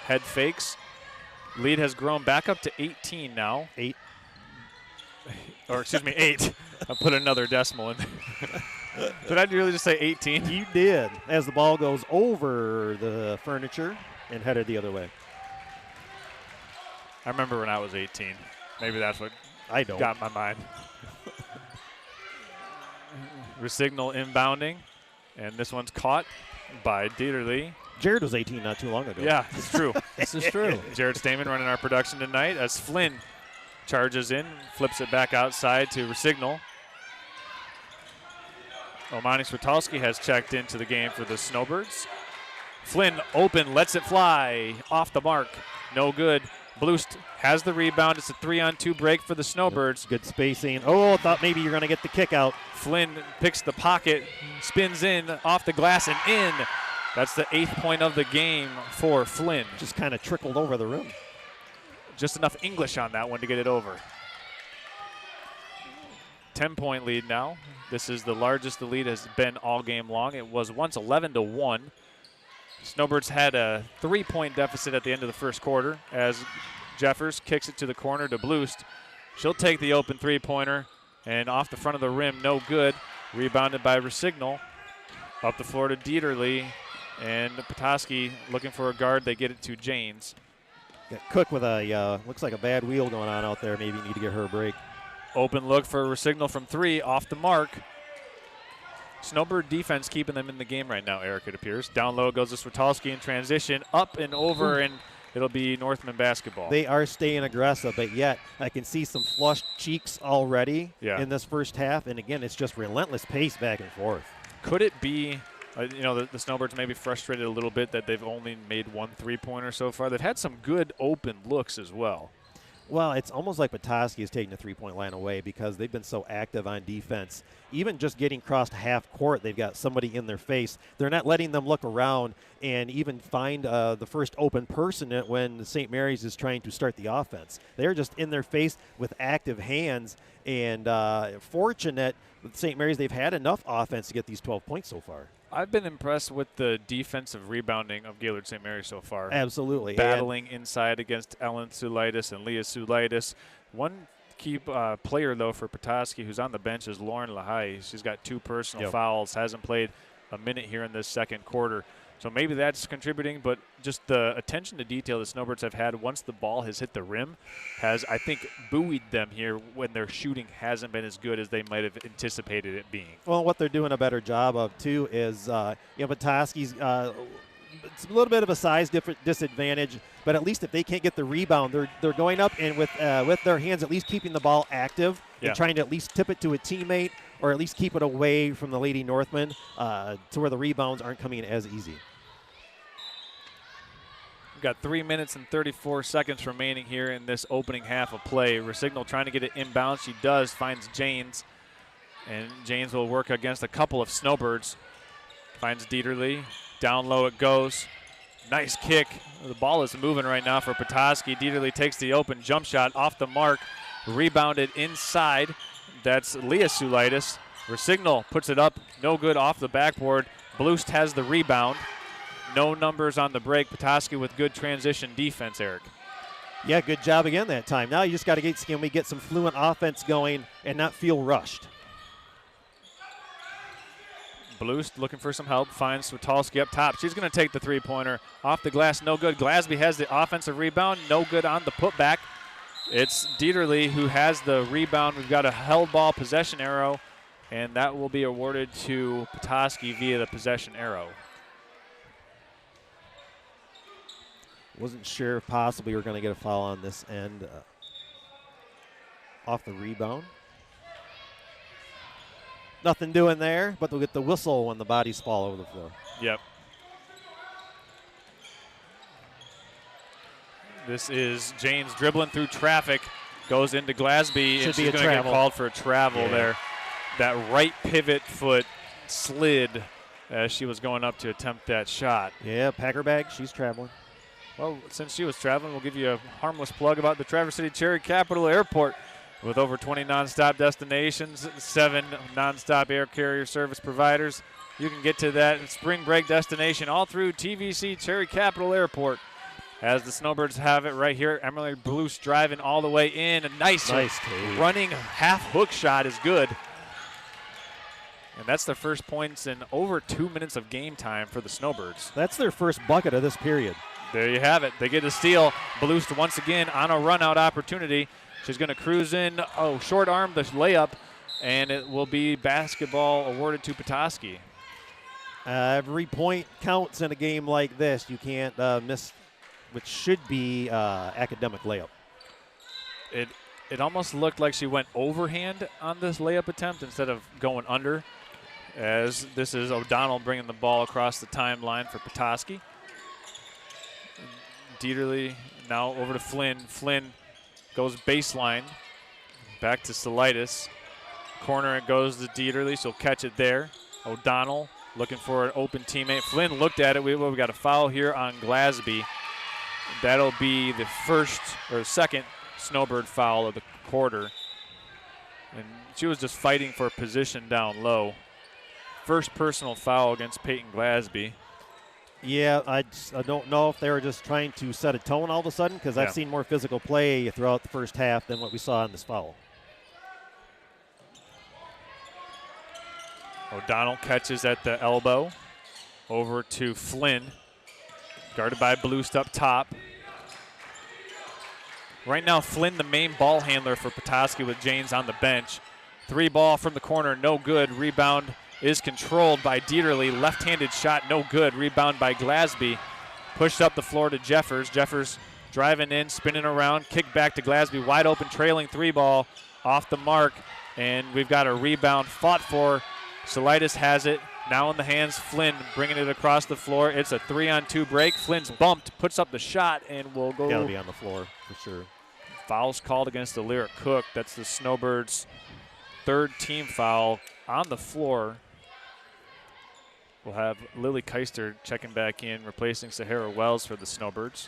head fakes. Lead has grown back up to 18 now. 8. Or excuse me, 8. I put another decimal in. Did I really just say 18? You did, as the ball goes over the furniture and headed the other way. I remember when I was 18. Maybe that's what I don't. got my mind. Resignal inbounding, and this one's caught by Dieterle. Jared was 18 not too long ago. Yeah, it's true. This is true. Jared Stamen running our production tonight as Flynn charges in, flips it back outside to Resignal. Omani Switalski has checked into the game for the Snowbirds. Flynn open, lets it fly, off the mark, no good. Blust has the rebound. It's a 3-on-2 break for the Snowbirds. Good spacing. Oh, thought maybe you're going to get the kick out. Flynn picks the pocket, spins in, off the glass and in. That's the 8th point of the game for Flynn. Just kind of trickled over the rim. Just enough English on that one to get it over. 10-point lead now. This is the largest the lead has been all game long. It was once 11-1. Snowbirds had a 3-point deficit at the end of the first quarter as Jeffers kicks it to the corner to Blust. She'll take the open 3-pointer and off the front of the rim, no good. Rebounded by Resignal. Up the floor to Dieterle, and Petoskey looking for a guard. They get it to Janes. Got Cook with a, looks like a bad wheel going on out there. Maybe need to get her a break. Open look for Resignal from 3, off the mark. Snowbird defense keeping them in the game right now, Eric, it appears. Down low goes to Switalski in transition, up and over, and it'll be Northmen basketball. They are staying aggressive, but yet I can see some flushed cheeks already in this first half. And again, it's just relentless pace back and forth. Could it be, the Snowbirds may be frustrated a little bit that they've only made 1 3-pointer so far. They've had some good open looks as well. Well, it's almost like Petoskey is taking the 3-point line away because they've been so active on defense. Even just getting crossed half court, they've got somebody in their face. They're not letting them look around and even find the first open person when St. Mary's is trying to start the offense. They're just in their face with active hands, and fortunate with St. Mary's, they've had enough offense to get these 12 points so far. I've been impressed with the defensive rebounding of Gaylord St. Mary's so far. Absolutely. Battling inside against Ellen Sulaitis and Leah Sulaitis. One key player, though, for Petoskey who's on the bench is Lauren Lahai. She's got 2 personal fouls, hasn't played a minute here in this second quarter. So maybe that's contributing, but just the attention to detail the Snowbirds have had once the ball has hit the rim has, I think, buoyed them here when their shooting hasn't been as good as they might have anticipated it being. Well, what they're doing a better job of, too, is Petoskey's it's a little bit of a size disadvantage, but at least if they can't get the rebound, they're going up and with their hands at least keeping the ball active and trying to at least tip it to a teammate or at least keep it away from the Lady Northmen to where the rebounds aren't coming as easy. We've got 3 minutes and 34 seconds remaining here in this opening half of play. Resignal trying to get it inbound. She does, finds Janes, and Janes will work against a couple of Snowbirds. Finds Dieterle. Down low it goes. Nice kick. The ball is moving right now for Petoskey. Dieterle takes the open jump shot off the mark. Rebounded inside. That's Leah Sulaitis. Resignal puts it up. No good off the backboard. Blust has the rebound. No numbers on the break. Petoskey with good transition defense, Eric. Yeah, good job again that time. Now you just got to get some fluent offense going and not feel rushed. Blust looking for some help, finds Switalski up top. She's going to take the 3-pointer off the glass, no good. Glasby has the offensive rebound, no good on the putback. It's Dieterle who has the rebound. We've got a held ball possession arrow, and that will be awarded to Petoskey via the possession arrow. Wasn't sure if possibly we were going to get a foul on this end off the rebound. Nothing doing there, but they'll get the whistle when the bodies fall over the floor. Yep. This is Janes dribbling through traffic, goes into Glasby, and she's going to get called for a travel there. That right pivot foot slid as she was going up to attempt that shot. Yeah, pack her bag. She's traveling. Well, since she was traveling, we'll give you a harmless plug about the Traverse City Cherry Capital Airport. With over 20 nonstop destinations, 7 nonstop air carrier service providers, you can get to that spring break destination all through TVC Cherry Capital Airport. As the Snowbirds have it right here, Emily Blues driving all the way in. A nice running half hook shot is good. And that's their first points in over 2 minutes of game time for the Snowbirds. That's their first bucket of this period. There you have it. They get a steal. Blues once again on a run-out opportunity. She's going to cruise in, short arm the layup, and it will be basketball awarded to Petoskey. Every point counts in a game like this. You can't miss, which should be academic layup. It almost looked like she went overhand on this layup attempt instead of going under, as this is O'Donnell bringing the ball across the timeline for Petoskey. Dieterle now over to Flynn. Flynn goes baseline, back to Solitis. Corner, it goes to Dieterle. She'll catch it there. O'Donnell looking for an open teammate. Flynn looked at it. We got a foul here on Glasby. That'll be the first or second Snowbird foul of the quarter. And she was just fighting for a position down low. First personal foul against Peyton Glasby. Yeah, I don't know if they were just trying to set a tone all of a sudden, because I've seen more physical play throughout the first half than what we saw in this foul. O'Donnell catches at the elbow. Over to Flynn. Guarded by Blust up top. Right now, Flynn, the main ball handler for Petoskey, with Janes on the bench. 3 ball from the corner, no good. Rebound is controlled by Dieterle. Left-handed shot, no good. Rebound by Glasby. Pushed up the floor to Jeffers. Jeffers driving in, spinning around, kick back to Glasby. Wide open, trailing 3 ball off the mark. And we've got a rebound fought for. Solitis has it. Now in the hands, Flynn bringing it across the floor. It's a 3-on-2 break. Flynn's bumped, puts up the shot, and will go. Gotta be on the floor for sure. Fouls called against the Lyric Cook. That's the Snowbirds' 3rd team foul on the floor. We'll have Lily Keister checking back in, replacing Sahara Wells for the Snowbirds.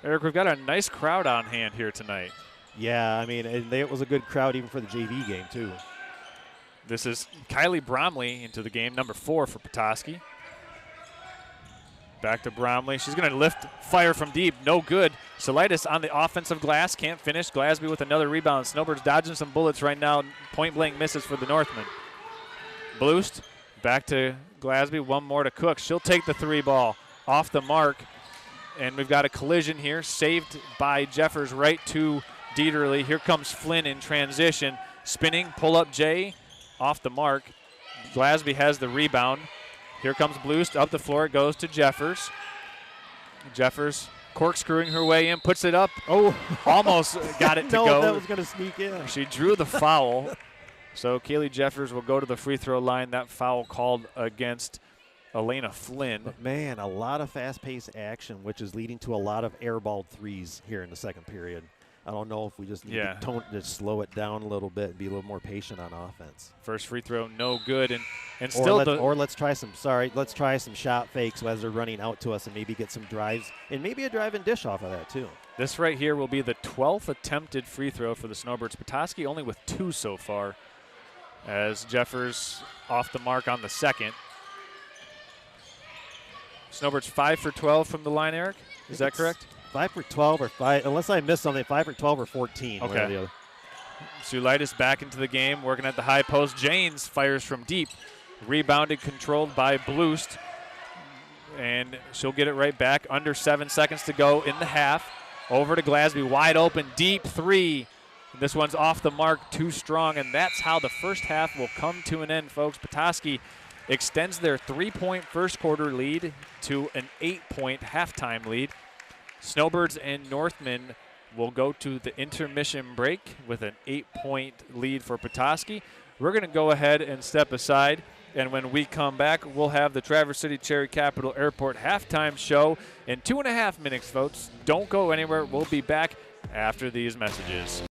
Eric, we've got a nice crowd on hand here tonight. Yeah, I mean, it was a good crowd even for the JV game, too. This is Kylie Bromley into the game, number 4 for Petoskey. Back to Bromley. She's going to lift, fire from deep. No good. Solitis on the offensive glass. Can't finish. Glasby with another rebound. Snowbirds dodging some bullets right now. Point-blank misses for the Northmen. Blust back to Glasby. One more to Cook. She'll take the 3 ball off the mark. And we've got a collision here. Saved by Jeffers right to Dieterle. Here comes Flynn in transition. Spinning. Pull-up J off the mark. Glasby has the rebound. Here comes Blust up the floor. It goes to Jeffers. Jeffers corkscrewing her way in, puts it up. Oh, almost got it to go. That was going to sneak in. She drew the foul. So Kaylee Jeffers will go to the free throw line. That foul called against Elena Flynn. But man, a lot of fast-paced action, which is leading to a lot of airballed threes here in the second period. I don't know if we just need to slow it down a little bit and be a little more patient on offense. First free throw, no good, and still let's try some shot fakes as they're running out to us, and maybe get some drives and maybe a drive and dish off of that too. This right here will be the 12th attempted free throw for the Snowbirds. Petoskey only with 2 so far, as Jeffers off the mark on the second. Snowbirds 5 for 12 from the line, Eric. Is that correct? 5 for 12 or 5, unless I missed something, 5 for 12 or 14. Okay. One or the other. Sulitis back into the game, working at the high post. Janes fires from deep. Rebounded, controlled by Blust. And she'll get it right back. Under 7 seconds to go in the half. Over to Glasby, wide open, deep 3. This one's off the mark, too strong, and that's how the first half will come to an end, folks. Petoskey extends their 3-point first quarter lead to an 8-point halftime lead. Snowbirds and Northmen will go to the intermission break with an 8-point lead for Petoskey. We're going to go ahead and step aside, and when we come back, we'll have the Traverse City Cherry Capital Airport halftime show in 2.5 minutes, folks. Don't go anywhere. We'll be back after these messages.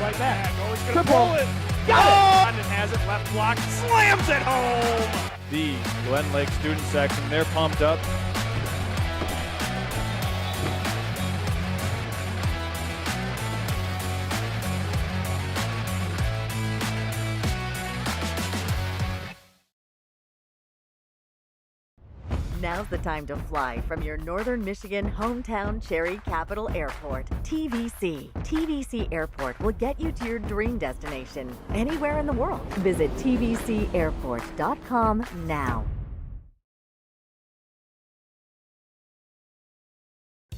Right back. Oh, he's going to pull it. Got it! And has it left block. Slams it home. The Glen Lake student section, they're pumped up. Now's the time to fly from your Northern Michigan hometown Cherry Capital Airport. TVC. TVC Airport will get you to your dream destination anywhere in the world. Visit tvcairport.com now.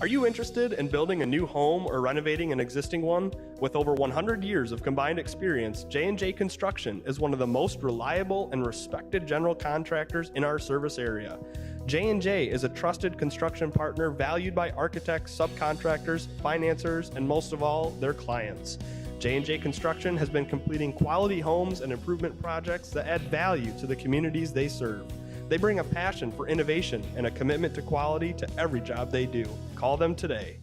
Are you interested in building a new home or renovating an existing one? With over 100 years of combined experience, J&J Construction is one of the most reliable and respected general contractors in our service area. J&J is a trusted construction partner valued by architects, subcontractors, financiers, and most of all, their clients. J&J Construction has been completing quality homes and improvement projects that add value to the communities they serve. They bring a passion for innovation and a commitment to quality to every job they do. Call them today.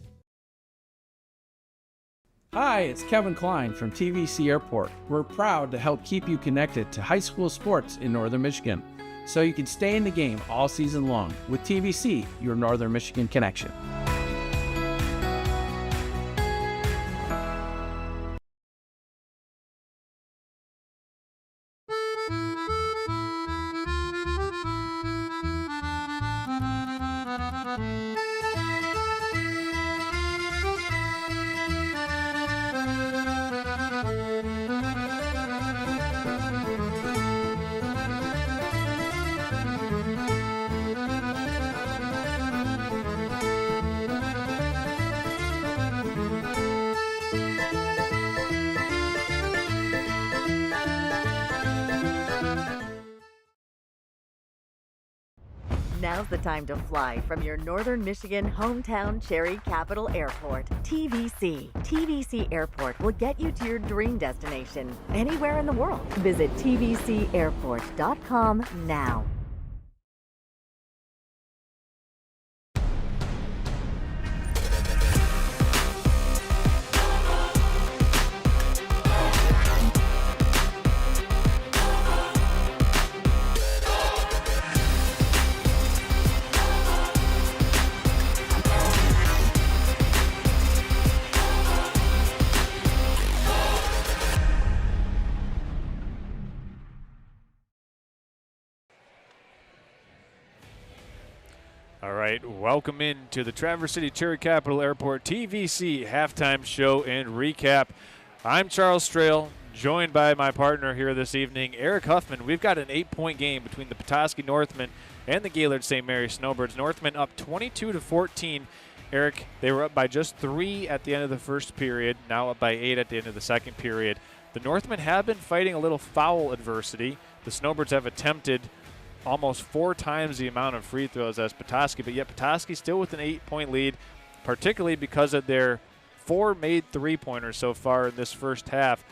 Hi, it's Kevin Klein from TVC Airport. We're proud to help keep you connected to high school sports in Northern Michigan, so you can stay in the game all season long with TVC, your Northern Michigan connection. Now's the time to fly from your Northern Michigan hometown Cherry Capital Airport. TVC. TVC Airport will get you to your dream destination anywhere in the world. Visit tvcairport.com now. All right, welcome into the Traverse City Cherry Capital Airport TVC halftime show and recap. I'm Charles Strail, joined by my partner here this evening, Eric Huffman. We've got an 8-point game between the Petoskey Northmen and the Gaylord St. Mary Snowbirds. Northmen up 22-14. Eric, they were up by just 3 at the end of the first period, now up by 8 at the end of the second period. The Northmen have been fighting a little foul adversity. The Snowbirds have attempted almost 4 times the amount of free throws as Petoskey, but yet Petoskey still with an 8-point lead, particularly because of their 4 made three-pointers so far in this first half.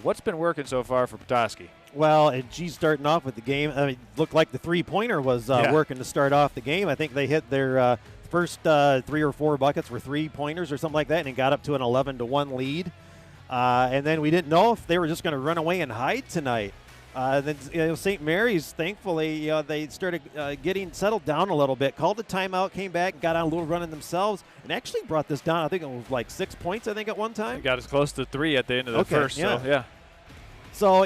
What's been working so far for Petoskey? Well, and geez, starting off with the game, I mean, looked like the three-pointer was working to start off the game. I think they hit their first 3 or 4 buckets were three-pointers or something like that, and it got up to an 11-1 lead. And then we didn't know if they were just going to run away and hide tonight. Then St. Mary's, thankfully, they started getting settled down a little bit, called a timeout, came back, got on a little run in themselves, and actually brought this down. I think it was like 6 points, I think, at one time. They got as close to 3 at the end of the first, yeah. So, yeah. So,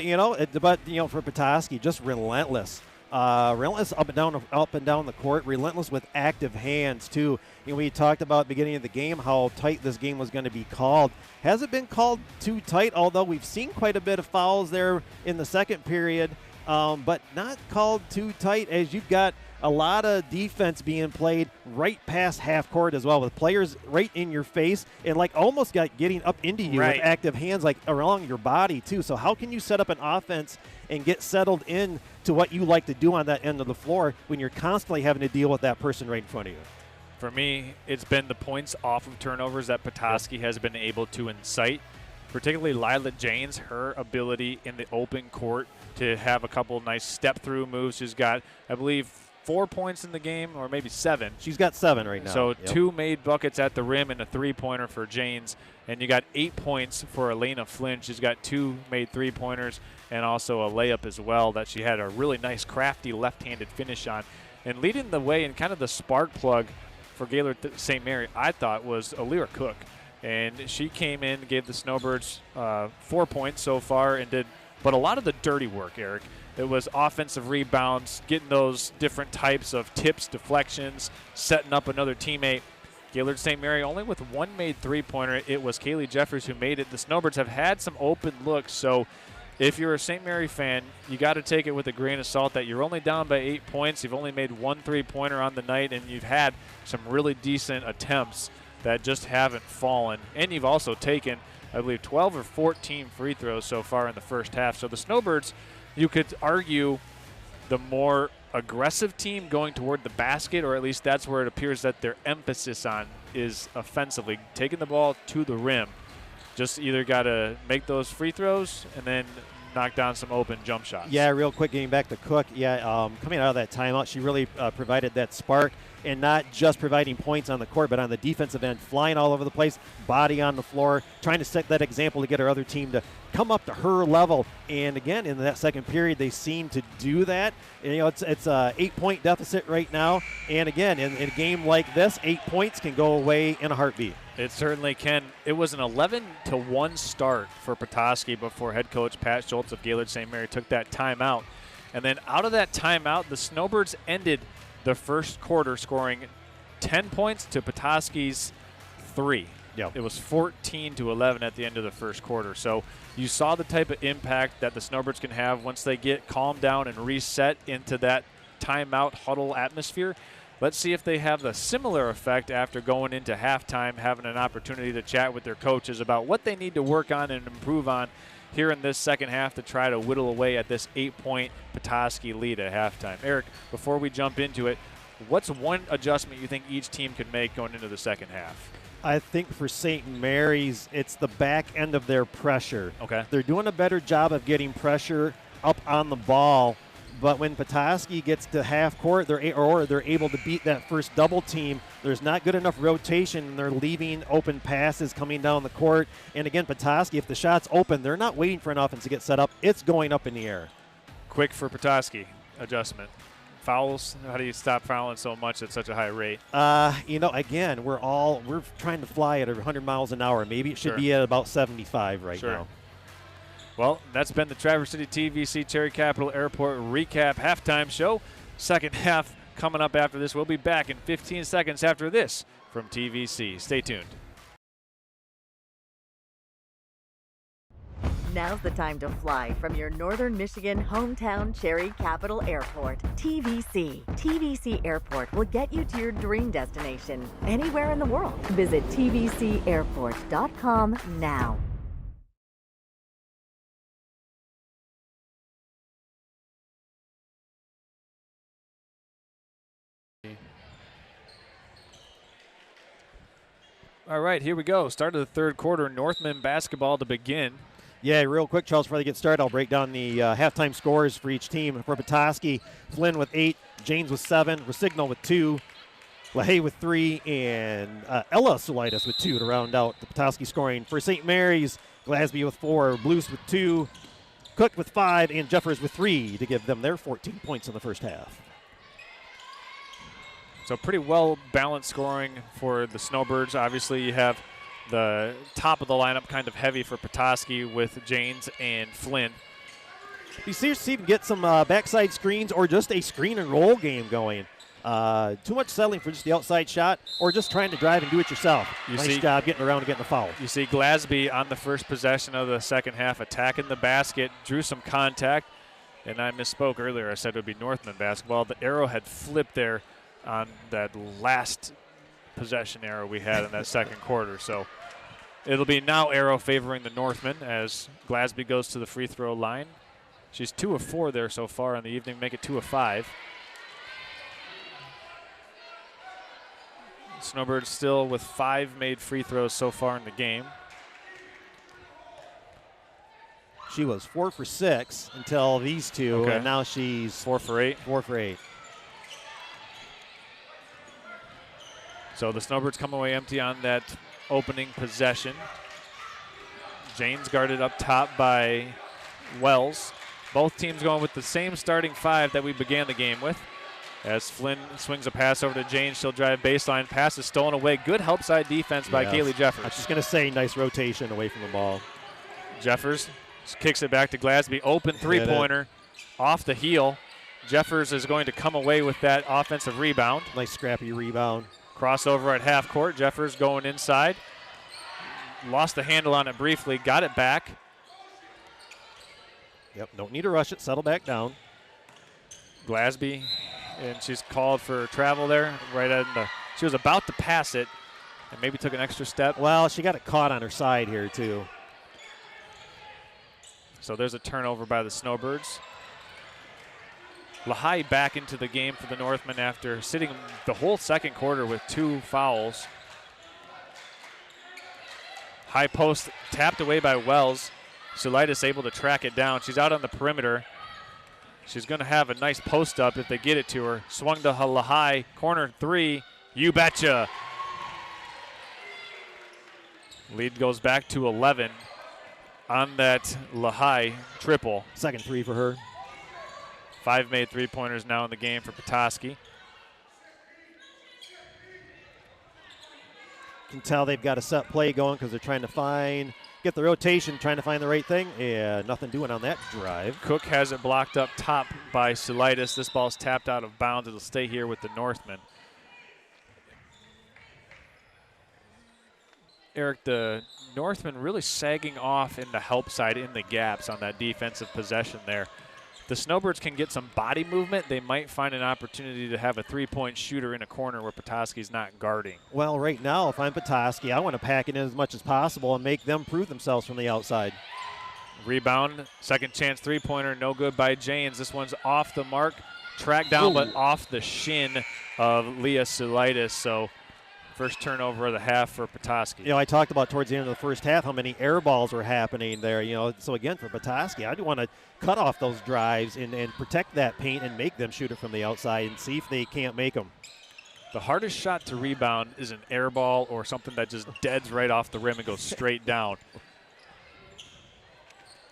for Petoskey, just relentless. Relentless up and down the court, relentless with active hands, too. We talked about at the beginning of the game how tight this game was going to be called. Hasn't been called too tight, although we've seen quite a bit of fouls there in the second period, but not called too tight as you've got a lot of defense being played right past half court as well, with players right in your face and like almost getting up into you with active hands like along your body too. So how can you set up an offense and get settled in to what you like to do on that end of the floor when you're constantly having to deal with that person right in front of you? For me, it's been the points off of turnovers that Petoskey has been able to incite, particularly Lila Janes, her ability in the open court to have a couple nice step-through moves. She's got, I believe, 4 points in the game, or maybe 7. She's got 7 right now. So 2 made buckets at the rim and a 3-pointer for Janes. And you got 8 points for Elena Flynn. She's got 2 made 3-pointers and also a layup as well that she had a really nice, crafty left-handed finish on. And leading the way and kind of the spark plug for Gaylord St. Mary, I thought, was Alira Cook. And she came in, gave the Snowbirds 4 points so far, and did but a lot of the dirty work, Eric. It was offensive rebounds, getting those different types of tips, deflections, setting up another teammate. Gaylord St. Mary only with 1 made 3-pointer. It was Kaylee Jeffers who made it. The Snowbirds have had some open looks, so if you're a St. Mary fan, you got to take it with a grain of salt that you're only down by 8 points. You've only made 1 3-pointer on the night, and you've had some really decent attempts that just haven't fallen. And you've also taken, I believe, 12 or 14 free throws so far in the first half. So the Snowbirds, you could argue, the more aggressive team going toward the basket, or at least that's where it appears that their emphasis on is offensively, taking the ball to the rim. Just either got to make those free throws and then knock down some open jump shots. Yeah, real quick, getting back to Cook. Yeah, coming out of that timeout, she really provided that spark, and not just providing points on the court, but on the defensive end, flying all over the place, body on the floor, trying to set that example to get her other team to come up to her level. And again, in that second period, they seem to do that. And, you know, it's a 8-point deficit right now. And again, in a game like this, 8 points can go away in a heartbeat. It certainly can. It was an 11-1 start for Petoskey before head coach Pat Schultz of Gaylord St. Mary took that timeout. And then out of that timeout, the Snowbirds ended the first quarter scoring 10 points to Petoskey's 3. Yep. It was 14-11 at the end of the first quarter. So you saw the type of impact that the Snowbirds can have once they get calmed down and reset into that timeout huddle atmosphere. Let's see if they have the similar effect after going into halftime, having an opportunity to chat with their coaches about what they need to work on and improve on here in this second half to try to whittle away at this 8-point Petoskey lead at halftime. Eric, before we jump into it, what's one adjustment you think each team could make going into the second half? I think for St. Mary's, it's the back end of their pressure. Okay. They're doing a better job of getting pressure up on the ball, but when Petoskey gets to half court, they're able to beat that first double team. There's not good enough rotation, and they're leaving open passes coming down the court. And again, Petoskey, if the shot's open, they're not waiting for an offense to get set up. It's going up in the air. Quick for Petoskey adjustment. Fouls? How do you stop fouling so much at such a high rate? You know, again, we're trying to fly at 100 miles an hour. Maybe it should Sure. be at about 75 right Sure. now. Well, that's been the Traverse City TVC Cherry Capital Airport recap halftime show. Second half coming up after this. We'll be back in 15 seconds after this from TVC. Stay tuned. Now's the time to fly from your Northern Michigan hometown Cherry Capital Airport. TVC. TVC Airport will get you to your dream destination anywhere in the world. Visit tvcairport.com now. All right, here we go. Start of the third quarter. Northmen basketball to begin. Yeah, real quick, Charles, before they get started, I'll break down the halftime scores for each team. For Petoskey, Flynn with 8, Janes with 7, Rosignol with 2, LaHaye with 3, and Ella Solitis with 2 to round out the Petoskey scoring. For St. Mary's, Glasby with 4, Blues with 2, Cook with 5, and Jeffers with 3 to give them their 14 points in the first half. So pretty well-balanced scoring for the Snowbirds. Obviously, you have the top of the lineup kind of heavy for Petoskey with Janes and Flynn. You see if you can get some backside screens or just a screen and roll game going. Too much settling for just the outside shot or just trying to drive and do it yourself. Nice job getting around and getting the foul. You see Glasby on the first possession of the second half attacking the basket, drew some contact, And I misspoke earlier. I said it would be Northmen basketball. The arrow had flipped there on that last possession arrow we had in that second quarter. So it'll be now arrow favoring the Northmen as Glasby goes to the free throw line. She's 2 of 4 there so far in the evening, make it 2 of 5. Snowbirds still with 5 made free throws so far in the game. She was 4 for 6 until these two, Okay. and now she's 4 for 8. 4 for 8. So the Snowbirds come away empty on that opening possession. Jane's guarded up top by Wells. Both teams going with the same starting 5 that we began the game with. As Flynn swings a pass over to Jane, she'll drive baseline. Pass is stolen away. Good help side defense by Kaylee I was Jeffers. just going to say nice rotation away from the ball. Jeffers kicks it back to Glasby. Open three-pointer off the heel. Jeffers is going to come away with that offensive rebound. Nice scrappy rebound. Crossover at half court. Jeffers going inside. Lost the handle on it briefly. Got it back. Yep, don't need to rush it. Settle back down. Glasby, and she's called for travel there. Right at the, she was about to pass it and maybe took an extra step. Well, she got it caught on her side here, too. So there's a turnover by the Snowbirds. Lehigh back into the game for the Northmen after sitting the whole second quarter with 2 fouls. High post tapped away by Wells. Sulitis able to track it down. She's out on the perimeter. She's going to have a nice post up if they get it to her. Swung to Lehigh, corner 3. You betcha. Lead goes back to 11 on that Lehigh triple. Second 3 for her. 5 made three-pointers now in the game for Petoskey. Can tell they've got a set play going because they're trying to get the rotation, trying to find the right thing. Yeah, nothing doing on that drive. Cook has it blocked up top by Sulitis. This ball's tapped out of bounds. It'll stay here with the Northmen. Eric, the Northmen really sagging off in the help side in the gaps on that defensive possession there. The Snowbirds can get some body movement. They might find an opportunity to have a three-point shooter in a corner where Petoskey's not guarding. Well, right now, if I'm Petoskey, I want to pack it in as much as possible and make them prove themselves from the outside. Rebound, second chance three-pointer, no good by Janes. This one's off the mark, tracked down, but off the shin of Leah Sulitis. So first turnover of the half for Petoskey. You know, I talked about towards the end of the first half how many air balls were happening there. You know, so again, for Petoskey, I do want to cut off those drives and protect that paint and make them shoot it from the outside and see if they can't make them. The hardest shot to rebound is an air ball or something that just deads right off the rim and goes straight down.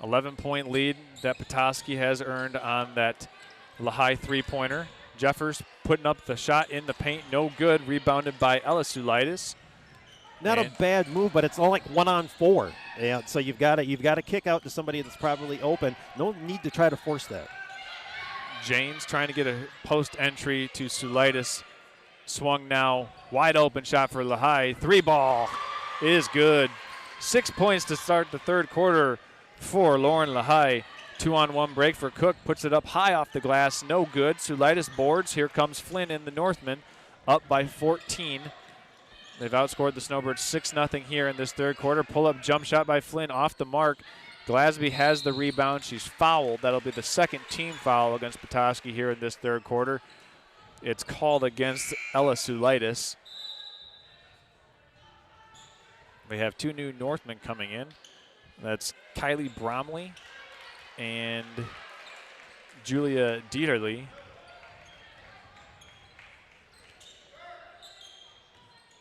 11-point lead that Petoskey has earned on that Lehigh three-pointer. Jeffers putting up the shot in the paint, no good. Rebounded by Ella Sulitis. Not a bad move, but it's all like 1-on-4. Yeah, so you've got to kick out to somebody that's probably open. No need to try to force that. James trying to get a post entry to Sulitis. Swung now, wide open shot for Lehigh. 3-ball is good. 6 points to start the third quarter for Lauren Lehigh. 2-on-1 break for Cook, puts it up high off the glass, no good. Sulitis boards. Here comes Flynn in the Northmen, up by 14. They've outscored the Snowbirds 6-0 here in this third quarter. Pull-up jump shot by Flynn off the mark. Glasby has the rebound. She's fouled. That'll be the second team foul against Petoskey here in this third quarter. It's called against Ella Sulitis. We have 2 new Northmen coming in. That's Kylie Bromley and Julia Dieterle.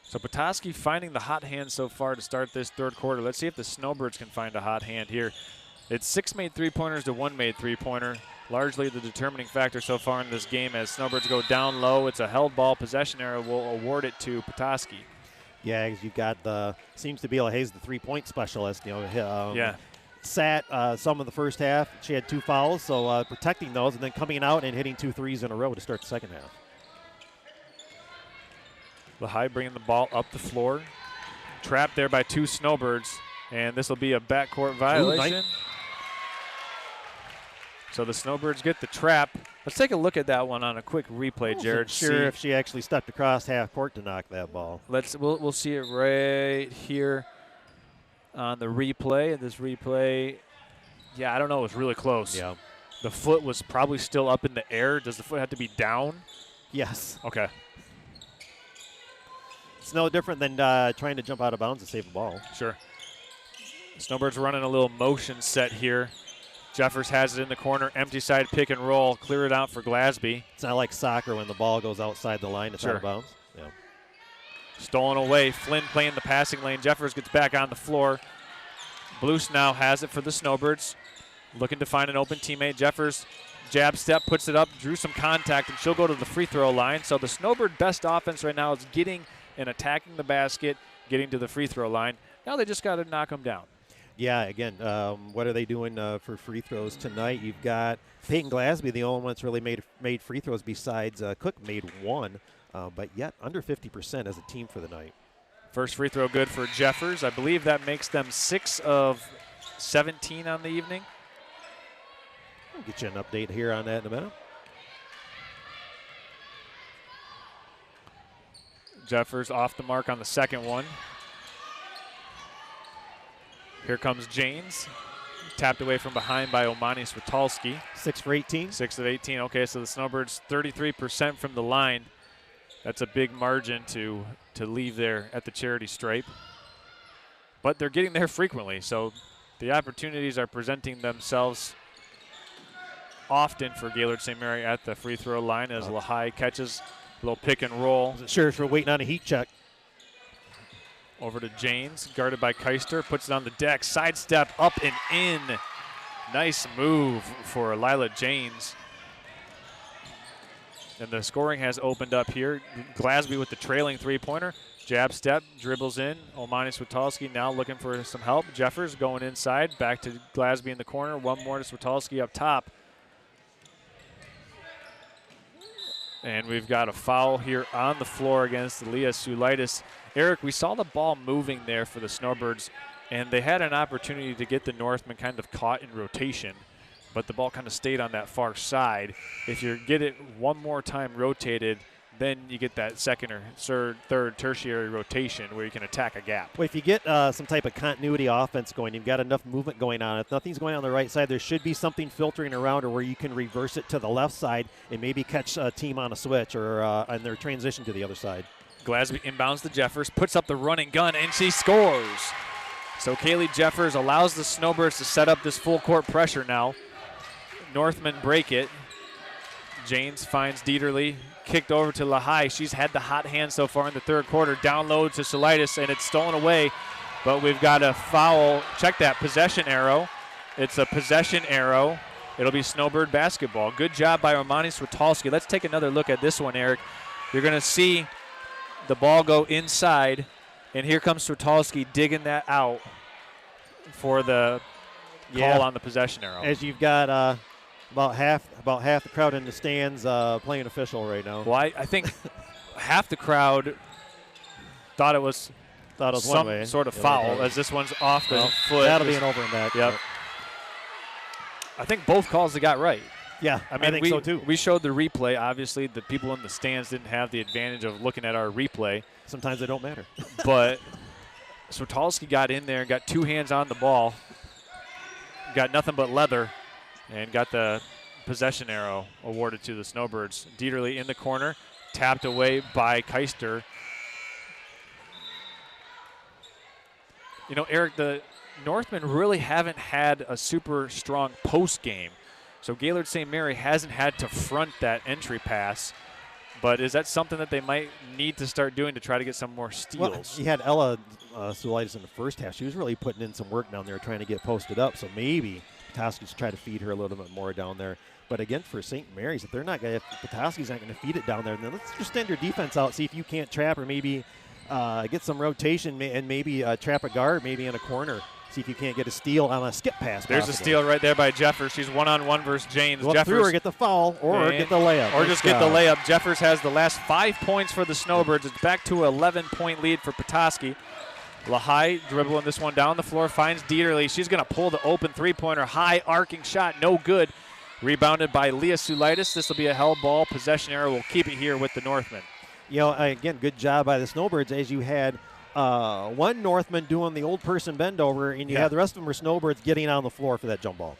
So Petoskey finding the hot hand so far to start this third quarter. Let's see if the Snowbirds can find a hot hand here. It's 6 made three-pointers to 1 made three-pointer. Largely the determining factor so far in this game as Snowbirds go down low. It's a held ball. Possession error will award it to Petoskey. Yeah, because you've got seems to be like Hayes, the three-point specialist. You know, yeah. Sat some of the first half. She had 2 fouls, so protecting those and then coming out and hitting 2 threes in a row to start the second half. Lehigh bringing the ball up the floor. Trapped there by 2 Snowbirds, and this will be a backcourt violation. So the Snowbirds get the trap. Let's take a look at that one on a quick replay, Jared. Sure, if she actually stepped across half court to knock that ball. We'll see it right here on the replay. And this replay, yeah, I don't know, it was really close. Yeah. The foot was probably still up in the air. Does the foot have to be down? Yes. Okay. It's no different than trying to jump out of bounds to save a ball. Sure. Snowbirds running a little motion set here. Jeffers has it in the corner, empty side pick and roll, clear it out for Glasby. It's not like soccer when the ball goes outside the line, it's out of bounds. Yeah. Stolen away, Flynn playing the passing lane. Jeffers gets back on the floor. Blues now has it for the Snowbirds. Looking to find an open teammate. Jeffers, jab step, puts it up, drew some contact, and she'll go to the free throw line. So the Snowbird best offense right now is getting and attacking the basket, getting to the free throw line. Now they just got to knock them down. Yeah, again, what are they doing for free throws tonight? You've got Peyton Glasby, the only one that's really made free throws besides Cook made one, but yet under 50% as a team for the night. First free throw good for Jeffers. I believe that makes them 6 of 17 on the evening. We'll get you an update here on that in a minute. Jeffers off the mark on the second one. Here comes Janes. Tapped away from behind by Omani Switalski. 6 for 18. 6 of 18. Okay, so the Snowbirds 33% from the line. That's a big margin to leave there at the charity stripe. But they're getting there frequently, so the opportunities are presenting themselves often for Gaylord St. Mary at the free throw line as Lahai catches a little pick and roll. Wasn't sure if we're waiting on a heat check. Over to Janes, guarded by Keister, puts it on the deck, sidestep up and in. Nice move for Lila Janes. And the scoring has opened up here. Glasby with the trailing three-pointer. Jab step, dribbles in. Omani Switalski now looking for some help. Jeffers going inside, back to Glasby in the corner. One more to Switalski up top. And we've got a foul here on the floor against Leah Sulaitis. Eric, we saw the ball moving there for the Snowbirds, and they had an opportunity to get the Northmen kind of caught in rotation, but the ball kind of stayed on that far side. If you get it one more time rotated, then you get that second or third tertiary rotation where you can attack a gap. Well, if you get some type of continuity offense going, you've got enough movement going on. If nothing's going on the right side, there should be something filtering around or where you can reverse it to the left side and maybe catch a team on a switch or on their transition to the other side. Glasby inbounds to Jeffers, puts up the running gun, and she scores. So Kaylee Jeffers allows the Snowbirds to set up this full court pressure now. Northmen break it. James finds Dieterle, kicked over to Lahai. She's had the hot hand so far in the third quarter. Down low to Sulaitis, and it's stolen away. But we've got a foul. Check that possession arrow. It's a possession arrow. It'll be Snowbird basketball. Good job by Omani Switalski. Let's take another look at this one, Eric. You're going to see the ball go inside, and here comes Switalski digging that out for the call on the possession arrow. As you've got about half the crowd in the stands playing official right now. Well, I think half the crowd thought it was one way. Sort of foul, as this one's off the foot. That'll be an over and back. Yep. I think both calls they got right. Yeah, I think so too. We showed the replay. Obviously, the people in the stands didn't have the advantage of looking at our replay. Sometimes they don't matter. But Switalski got in there and got two hands on the ball, got nothing but leather, and got the possession arrow awarded to the Snowbirds. Dieterle in the corner, tapped away by Keister. You know, Eric, the Northmen really haven't had a super strong post game. So Gaylord St. Mary hasn't had to front that entry pass. But is that something that they might need to start doing to try to get some more steals? Well, you had Ella Sulaitis in the first half. She was really putting in some work down there trying to get posted up. So maybe Petoskey should try to feed her a little bit more down there. But again, for St. Mary's, if Petoskey's not going to feed it down there, then let's just send your defense out, see if you can't trap or maybe get some rotation and maybe trap a guard maybe in a corner. See if you can't get a steal on a skip pass. There's a steal right there by Jeffers. She's one-on-one versus James. Go through or get the foul or get the layup. Or just get the layup. Jeffers has the last 5 points for the Snowbirds. It's back to an 11-point lead for Petoskey. Lahai dribbling this one down the floor, finds Dieterle. She's going to pull the open three-pointer. High arcing shot, no good. Rebounded by Leah Sulaitis. This will be a held ball. Possession error will keep it here with the Northmen. You know, again, good job by the Snowbirds as you had one Northman doing the old person bend over, and you had the rest of them were Snowbirds getting on the floor for that jump ball.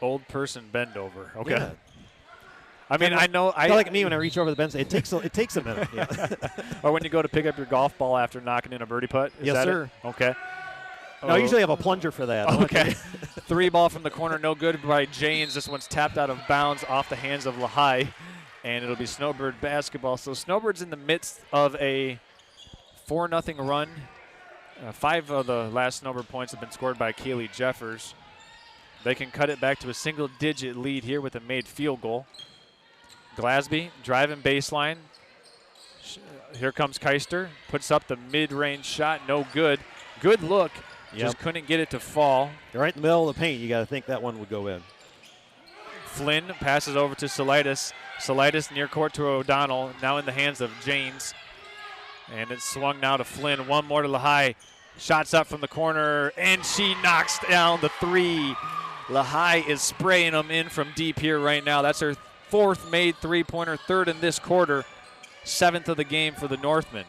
Old person bend over. Okay. Yeah. I mean, I know. I like me when I reach over the bench. It takes a minute. Yeah. Or when you go to pick up your golf ball after knocking in a birdie putt. Is yes, that sir. It? Okay. No, I usually have a plunger for that. Okay. 3 ball from the corner, no good by Janes. This one's tapped out of bounds off the hands of Lehigh, and it'll be Snowbird basketball. So Snowbird's in the midst of a 4-0 run. 5 of the last Snowbird points have been scored by Kaylee Jeffers. They can cut it back to a single-digit lead here with a made field goal. Glasby driving baseline. Here comes Keister. Puts up the mid-range shot, no good. Good look. Just couldn't get it to fall. Right in the middle of the paint, you got to think that one would go in. Flynn passes over to Sulaitis. Sulaitis near court to O'Donnell, now in the hands of Janes. And it's swung now to Flynn. One more to Lehigh. Shots up from the corner, and she knocks down the 3. Lehigh is spraying them in from deep here right now. That's her 4th made three-pointer, 3rd in this quarter, 7th of the game for the Northmen.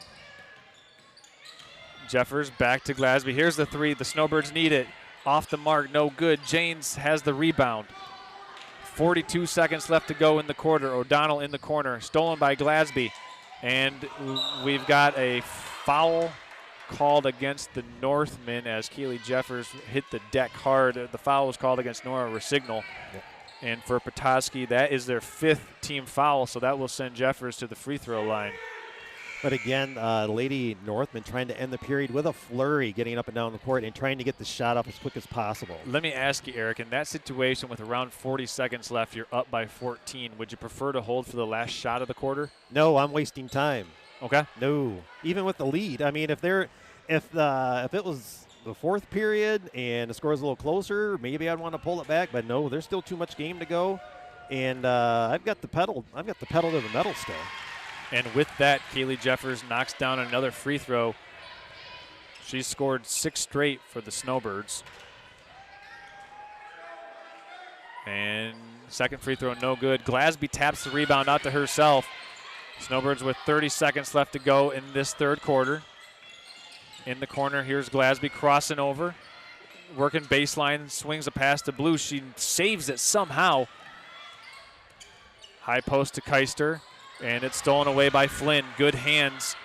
Jeffers back to Glasby. Here's the 3. The Snowbirds need it. Off the mark, no good. Janes has the rebound. 42 seconds left to go in the quarter. O'Donnell in the corner, stolen by Glasby. And we've got a foul called against the Northmen as Keely Jeffers hit the deck hard. The foul was called against Nora Rosignol. And for Petoskey, that is their 5th team foul, so that will send Jeffers to the free throw line. But again, Lady Northman trying to end the period with a flurry, getting up and down the court and trying to get the shot up as quick as possible. Let me ask you, Eric, in that situation with around 40 seconds left, you're up by 14. Would you prefer to hold for the last shot of the quarter? No, I'm wasting time. Okay. No, even with the lead. I mean, if it was the 4th period and the score is a little closer, maybe I'd want to pull it back. But no, there's still too much game to go, and I've got the pedal to the metal still. And with that, Kaylee Jeffers knocks down another free throw. She's scored 6 straight for the Snowbirds. And second free throw, no good. Glasby taps the rebound out to herself. Snowbirds with 30 seconds left to go in this 3rd quarter. In the corner, here's Glasby crossing over. Working baseline, swings a pass to Blue. She saves it somehow. High post to Keister. And it's stolen away by Flynn. Good hands.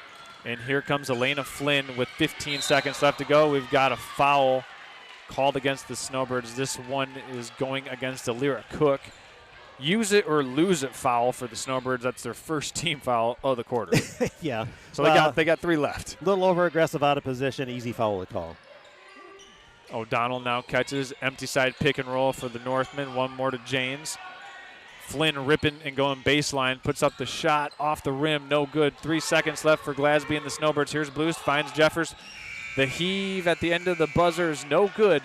And here comes Elena Flynn with 15 seconds left to go. We've got a foul called against the Snowbirds. This one is going against Alira Cook. Use it or lose it foul for the Snowbirds. That's their 1st team foul of the quarter. Yeah. So they got 3 left. A little over aggressive out of position. Easy foul to call. O'Donnell now catches. Empty side pick and roll for the Northmen. One more to James. Flynn ripping and going baseline, puts up the shot off the rim, no good. 3 seconds left for Glasby and the Snowbirds. Here's Blues, finds Jeffers. The heave at the end of the buzzer is no good.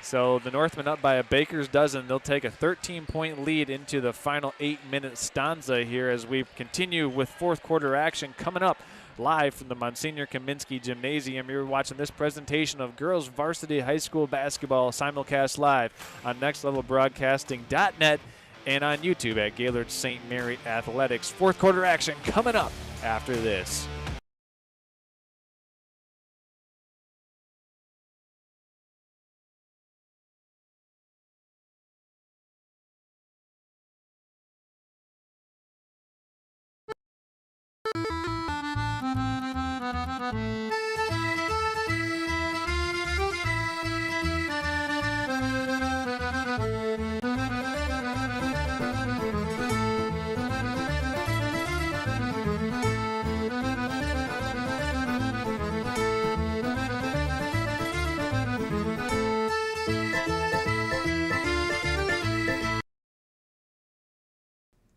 So the Northmen up by a baker's dozen. They'll take a 13-point lead into the final 8-minute stanza here as we continue with 4th quarter action coming up live from the Monsignor Kaminsky Gymnasium. You're watching this presentation of Girls Varsity High School Basketball simulcast live on nextlevelbroadcasting.net. And on YouTube at Gaylord St. Mary Athletics. 4th quarter action coming up after this.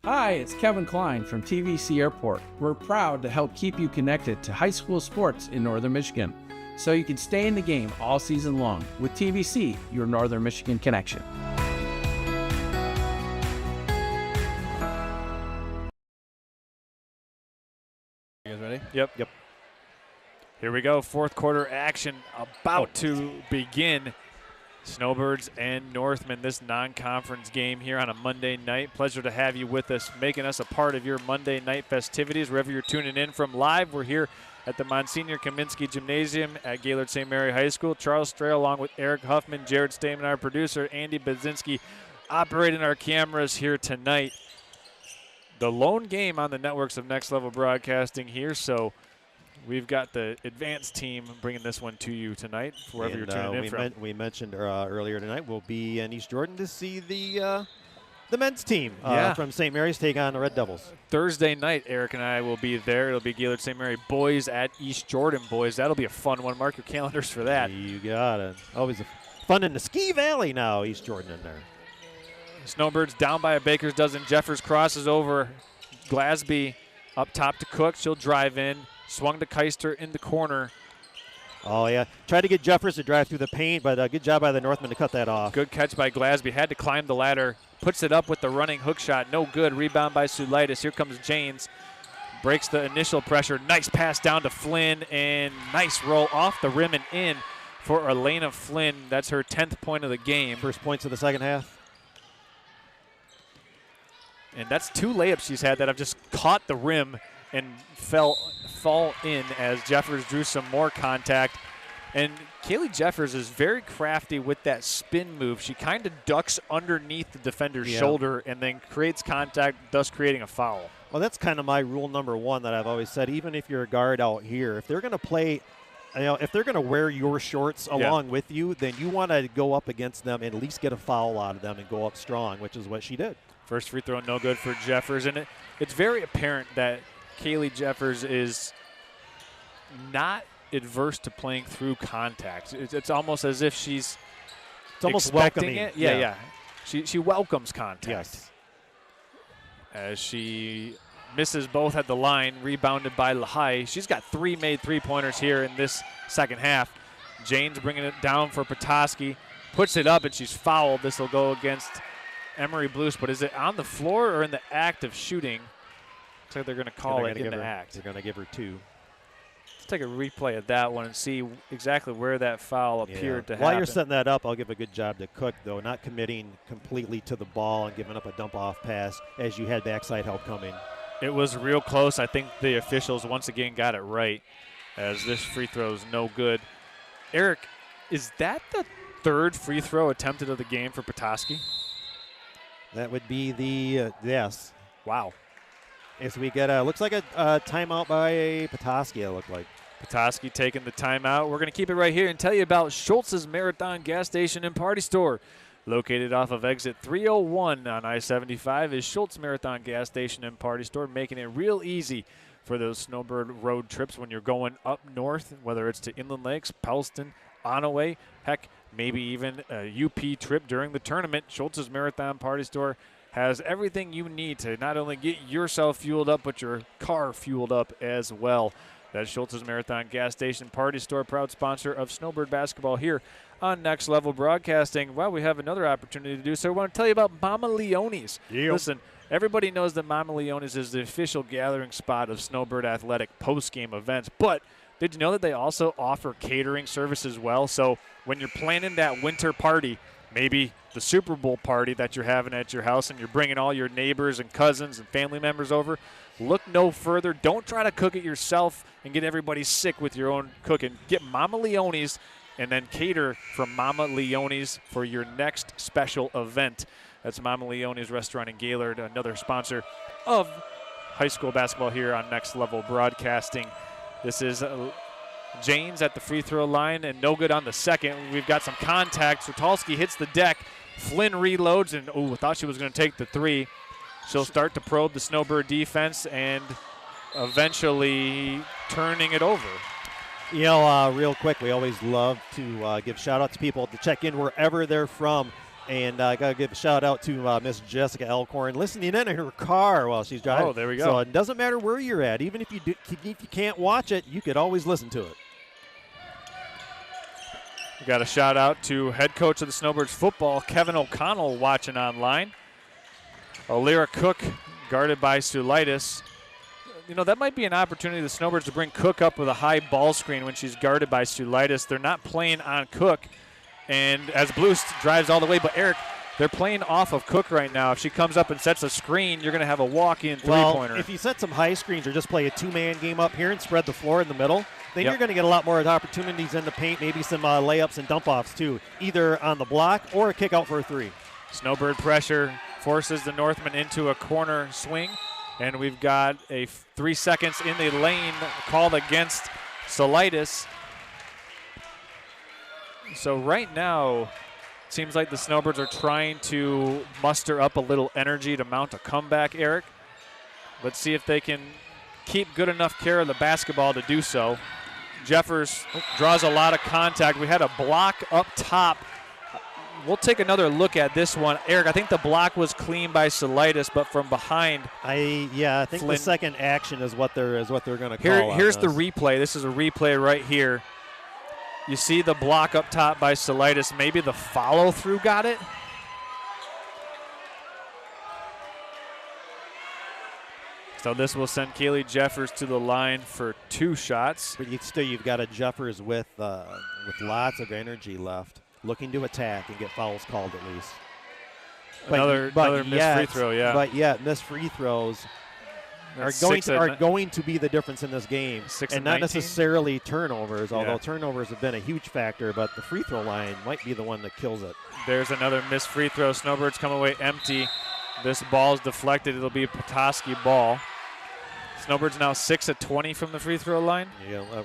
Hi, it's Kevin Klein from TVC Airport. We're proud to help keep you connected to high school sports in Northern Michigan, so you can stay in the game all season long with TVC, your Northern Michigan connection. You guys ready? Yep. Here we go. 4th quarter action about to begin. Snowbirds and Northmen, this non-conference game here on a Monday night. Pleasure to have you with us, making us a part of your Monday night festivities. Wherever you're tuning in from live, we're here at the Monsignor Kaminsky Gymnasium at Gaylord St. Mary High School. Charles Strail along with Eric Huffman, Jared Stamen, our producer, Andy Bazinski, operating our cameras here tonight. The lone game on the networks of Next Level Broadcasting here, so we've got the advanced team bringing this one to you tonight, wherever you're tuning in from. We mentioned earlier tonight we'll be in East Jordan to see the men's team from St. Mary's take on the Red Devils. Thursday night, Eric and I will be there. It'll be Gaylord St. Mary boys at East Jordan boys. That'll be a fun one. Mark your calendars for that. You got it. Always fun in the Ski Valley now, East Jordan in there. Snowbirds down by a baker's dozen. Jeffers crosses over Glasby up top to Cook. She'll drive in. Swung to Keister in the corner. Oh, yeah. Tried to get Jeffers to drive through the paint, but good job by the Northmen to cut that off. Good catch by Glasby. Had to climb the ladder. Puts it up with the running hook shot. No good. Rebound by Sulitis. Here comes Janes. Breaks the initial pressure. Nice pass down to Flynn, and nice roll off the rim and in for Elena Flynn. That's her 10th point of the game. First points of the second half. And that's 2 layups she's had that have just caught the rim and fall in as Jeffers drew some more contact. And Kaylee Jeffers is very crafty with that spin move. She kind of ducks underneath the defender's shoulder and then creates contact, thus creating a foul. Well, that's kind of my rule number one that I've always said. Even if you're a guard out here, if they're going to play, if they're going to wear your shorts along with you, then you want to go up against them and at least get a foul out of them and go up strong, which is what she did. First free throw, no good for Jeffers. And it's very apparent that Kaylee Jeffers is not adverse to playing through contact. It's almost as if she's almost expecting welcoming it. Yeah. She welcomes contact. Yes. As she misses both at the line, rebounded by Lehigh. She's got 3 made three-pointers here in this second half. Jane's bringing it down for Petoskey. Puts it up, and she's fouled. This will go against Emery Blues, but is it on the floor or in the act of shooting? Looks like they're going to call it in the act. They're going to give her 2. Let's take a replay of that one and see exactly where that foul appeared to happen. While you're setting that up, I'll give a good job to Cook, though, not committing completely to the ball and giving up a dump-off pass as you had backside help coming. It was real close. I think the officials once again got it right, as this free throw is no good. Eric, is that the 3rd free throw attempted of the game for Petoskey? That would be the yes. Wow. As we get looks like a timeout by Petoskey, it looked like. Petoskey taking the timeout. We're going to keep it right here and tell you about Schultz's Marathon Gas Station and Party Store. Located off of exit 301 on I-75 is Schultz Marathon Gas Station and Party Store, making it real easy for those snowbird road trips when you're going up north, whether it's to Inland Lakes, Pellston, Onaway, heck, maybe even a UP trip during the tournament. Schultz's Marathon Party Store has everything you need to not only get yourself fueled up, but your car fueled up as well. That's Schultz's Marathon Gas Station Party Store, proud sponsor of Snowbird basketball here on Next Level Broadcasting. Well, we have another opportunity to do so. I want to tell you about Mama Leone's. Yep. Listen, everybody knows that Mama Leone's is the official gathering spot of Snowbird Athletic post-game events, but did you know that they also offer catering service as well? So when you're planning that winter party, maybe the Super Bowl party that you're having at your house and you're bringing all your neighbors and cousins and family members over, look no further. Don't try to cook it yourself and get everybody sick with your own cooking. Get Mama Leone's and then cater from Mama Leone's for your next special event. That's Mama Leone's Restaurant in Gaylord, another sponsor of high school basketball here on Next Level Broadcasting. This is Janes at the free throw line and no good on the second. We've got some contact. Switalski hits the deck. Flynn reloads and, thought she was going to take the 3. She'll start to probe the Snowbird defense and eventually turning it over. You know, real quick, we always love to give shout-out to people to check in wherever they're from. And I got to give a shout-out to Miss Jessica Elkhorn listening in her car while she's driving. Oh, there we go. So it doesn't matter where you're at. Even if you can't watch it, you could always listen to it. We got a shout-out to head coach of the Snowbirds football, Kevin O'Connell, watching online. Alira Cook guarded by Sulitis. You know, that might be an opportunity the Snowbirds to bring Cook up with a high ball screen when she's guarded by Sulitis. They're not playing on Cook. And as Blust drives all the way, but Eric, they're playing off of Cook right now. If she comes up and sets a screen, you're going to have a walk-in three-pointer. Well, if you set some high screens or just play a two-man game up here and spread the floor in the middle, then Yep. you're going to get a lot more opportunities in the paint, maybe some layups and dump-offs too, either on the block or a kick out for a three. Snowbird pressure forces the Northmen into a corner swing, and we've got 3 seconds in the lane called against Solitis. So right now, it seems like the Snowbirds are trying to muster up a little energy to mount a comeback, Eric. Let's see if they can keep good enough care of the basketball to do so. Jeffers draws a lot of contact. We had a block up top. We'll take another look at this one. Eric, I think the block was clean by Solitis, but from behind. I think Flynn. the second action is what they're going to call. Here's the replay. This is a replay right here. You see the block up top by Solitis. Maybe the follow-through got it. So this will send Kaylee Jeffers to the line for 2 shots. But you've got a Jeffers with lots of energy left, looking to attack and get fouls called at least. Another missed free throw, yeah. But yet, missed free throws are going to be the difference in this game, and not 19? necessarily turnovers, although turnovers have been a huge factor, but the free throw line might be the one that kills it. There's another missed free throw. Snowbirds come away empty. This ball is deflected. It'll be a Petoskey ball. Snowbirds now 6 of 20 from the free throw line. Yeah,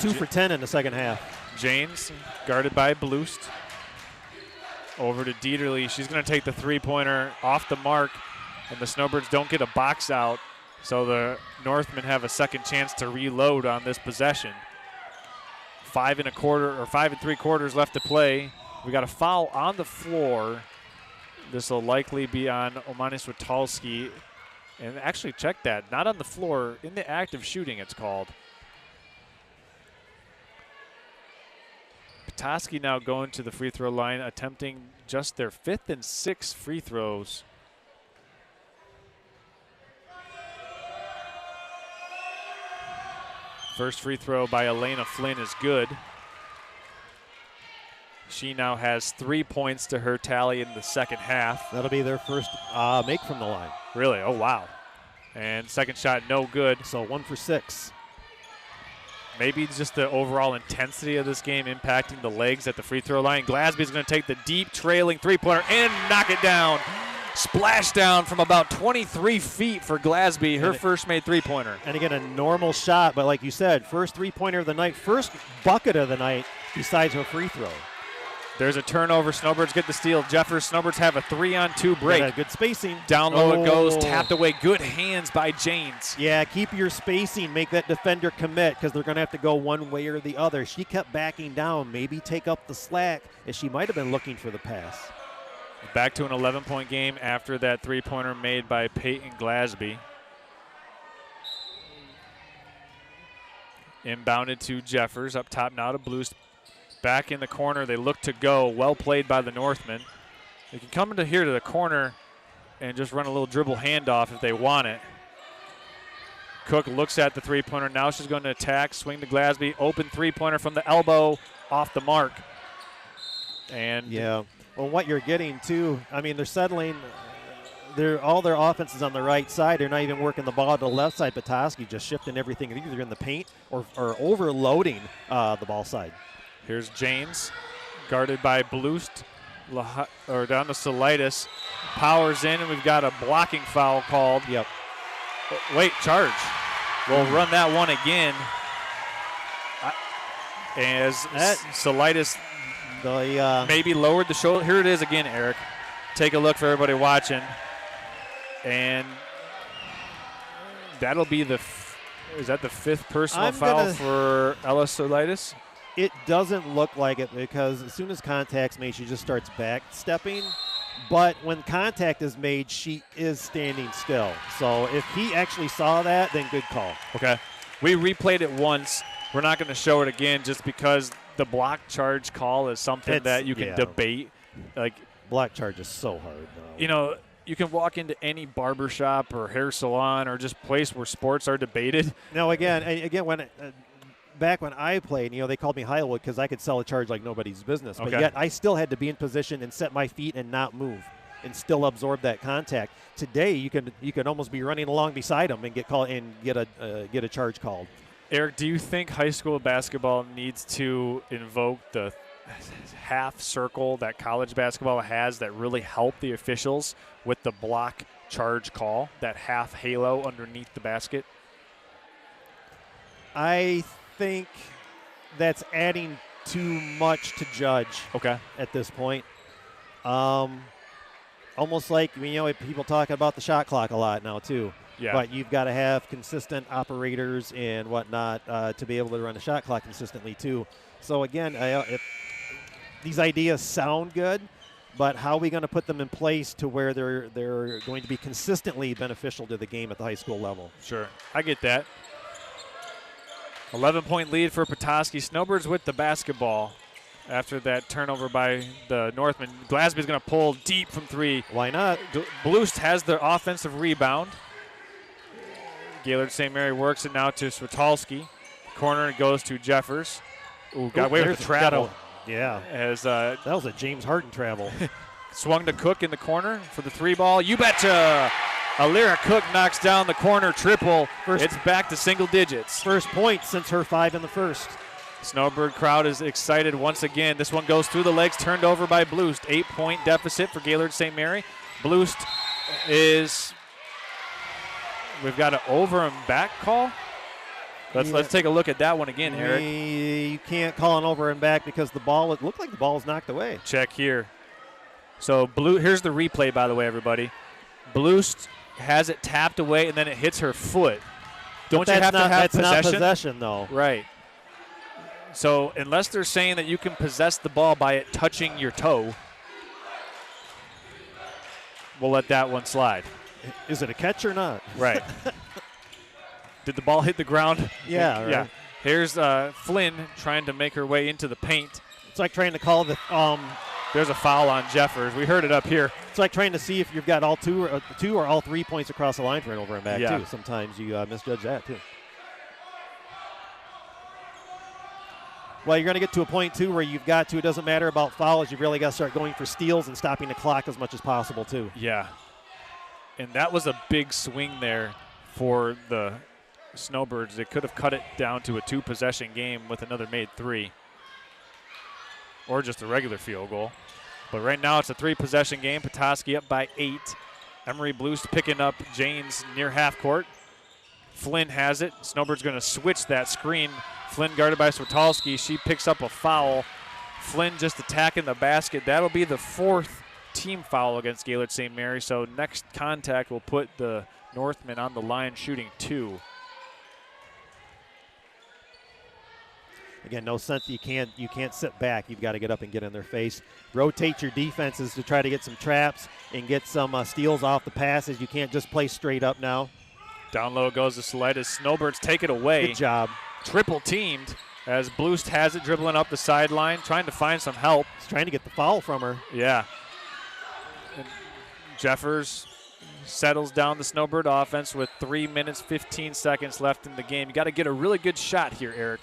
2 for 10 in the second half. Janes guarded by Blust. Over to Dieterle. She's going to take the three-pointer off the mark, and the Snowbirds don't get a box out, so the Northmen have a second chance to reload on this possession. 5 3/4 left to play. We got a foul on the floor. This will likely be on Omani Switalski. And actually, check that. Not on the floor. In the act of shooting, it's called. Petoskey now going to the free throw line, attempting just their 5th and 6th free throws. First free throw by Elena Flynn is good. She now has 3 points to her tally in the second half. That'll be their first make from the line. Really? Oh, wow. And second shot, no good. So 1 for 6. Maybe just the overall intensity of this game impacting the legs at the free throw line. Glasby's going to take the deep trailing three-pointer and knock it down. Splash down from about 23 feet for Glasby, her first made three-pointer. And again, a normal shot, but like you said, first three-pointer of the night, first bucket of the night besides her free throw. There's a turnover. Snowbirds get the steal. Jeffers, Snowbirds have a 3-on-2 break. Good spacing. Down low it goes, tapped away. Good hands by Janes. Yeah, keep your spacing. Make that defender commit because they're going to have to go one way or the other. She kept backing down. Maybe take up the slack as she might have been looking for the pass. Back to an 11-point game after that three-pointer made by Peyton Glasby. Inbounded to Jeffers. Up top now to Blust. Back in the corner, they look to go. Well played by the Northmen. They can come into here to the corner and just run a little dribble handoff if they want it. Cook looks at the three-pointer. Now she's going to attack, swing to Glasby. Open three-pointer from the elbow, off the mark. And yeah, well, what you're getting too, I mean, they're settling. All their offense is on the right side. They're not even working the ball to the left side. Petoskey just shifting everything either in the paint or overloading the ball side. Here's James, guarded by Blust, or down to Solitis. Powers in, and we've got a blocking foul called. Yep. Wait, charge. We'll run that one again. As Solitis maybe lowered the shoulder. Here it is again, Eric. Take a look for everybody watching. And that'll be is that the 5th personal foul for Ella Solitis? It doesn't look like it because as soon as contact's made, she just starts back-stepping. But when contact is made, she is standing still. So if he actually saw that, then good call. Okay. We replayed it once. We're not going to show it again just because the block charge call is something that you can debate. Like block charge is so hard, though. You know, you can walk into any barbershop or hair salon or just place where sports are debated. Now, again, when back when I played, they called me Highwood because I could sell a charge like nobody's business. But yet I still had to be in position and set my feet and not move and still absorb that contact. Today, you can almost be running along beside them and get called and get a charge called. Eric, do you think high school basketball needs to invoke the half circle that college basketball has that really help the officials with the block charge call, that half halo underneath the basket? I think that's adding too much to judge at this point. Almost like, people talking about the shot clock a lot now too. Yeah. But you've got to have consistent operators and whatnot to be able to run a shot clock consistently too. So again, these ideas sound good, but how are we going to put them in place to where they're going to be consistently beneficial to the game at the high school level? Sure, I get that. 11-point lead for Petoskey. Snowbirds with the basketball after that turnover by the Northmen. Glasby's going to pull deep from three. Why not? Blust has the offensive rebound. Gaylord St. Mary works it now to Switalski. Corner goes to Jeffers. Ooh, got away with the travel. Yeah. As that was a James Harden travel. Swung to Cook in the corner for the three ball. You betcha! Alira Cook knocks down the corner triple. It's back to single digits. First point since her 5 in the first. Snowbird crowd is excited once again. This one goes through the legs, turned over by Blust. 8-point deficit for Gaylord St. Mary. Blust is, we've got an over and back call. Let's take a look at that one again, Eric. You can't call an over and back because it looked like the ball was knocked away. Check here. So here's the replay, by the way, everybody. Blust has it tapped away, and then it hits her foot. Don't you have to have possession? That's not possession, though. Right. So unless they're saying that you can possess the ball by it touching your toe, we'll let that one slide. Is it a catch or not? Right. Did the ball hit the ground? Yeah. Right. Yeah. Here's Flynn trying to make her way into the paint. It's like trying to call the there's a foul on Jeffers. We heard it up here. It's like trying to see if you've got all two or all 3 points across the line for an over and back, too. Sometimes you misjudge that, too. Well, you're going to get to a point, too, where you've got to, it doesn't matter about fouls. You've really got to start going for steals and stopping the clock as much as possible, too. Yeah. And that was a big swing there for the Snowbirds. They could have cut it down to a 2-possession game with another made 3. Or just a regular field goal. But right now it's a 3-possession game. Petoskey up by 8. Emery Blust picking up Janes near half court. Flynn has it. Snowbird's going to switch that screen. Flynn guarded by Switalski. She picks up a foul. Flynn just attacking the basket. That'll be the 4th team foul against Gaylord St. Mary. So next contact will put the Northmen on the line shooting 2. Again, no sense you can't sit back. You've got to get up and get in their face. Rotate your defenses to try to get some traps and get some steals off the passes. You can't just play straight up now. Down low goes the slide as Snowbirds take it away. Good job. Triple teamed as Blust has it dribbling up the sideline, trying to find some help. He's trying to get the foul from her. Yeah. And Jeffers settles down the Snowbird offense with 3 minutes, 15 seconds left in the game. You got to get a really good shot here, Eric.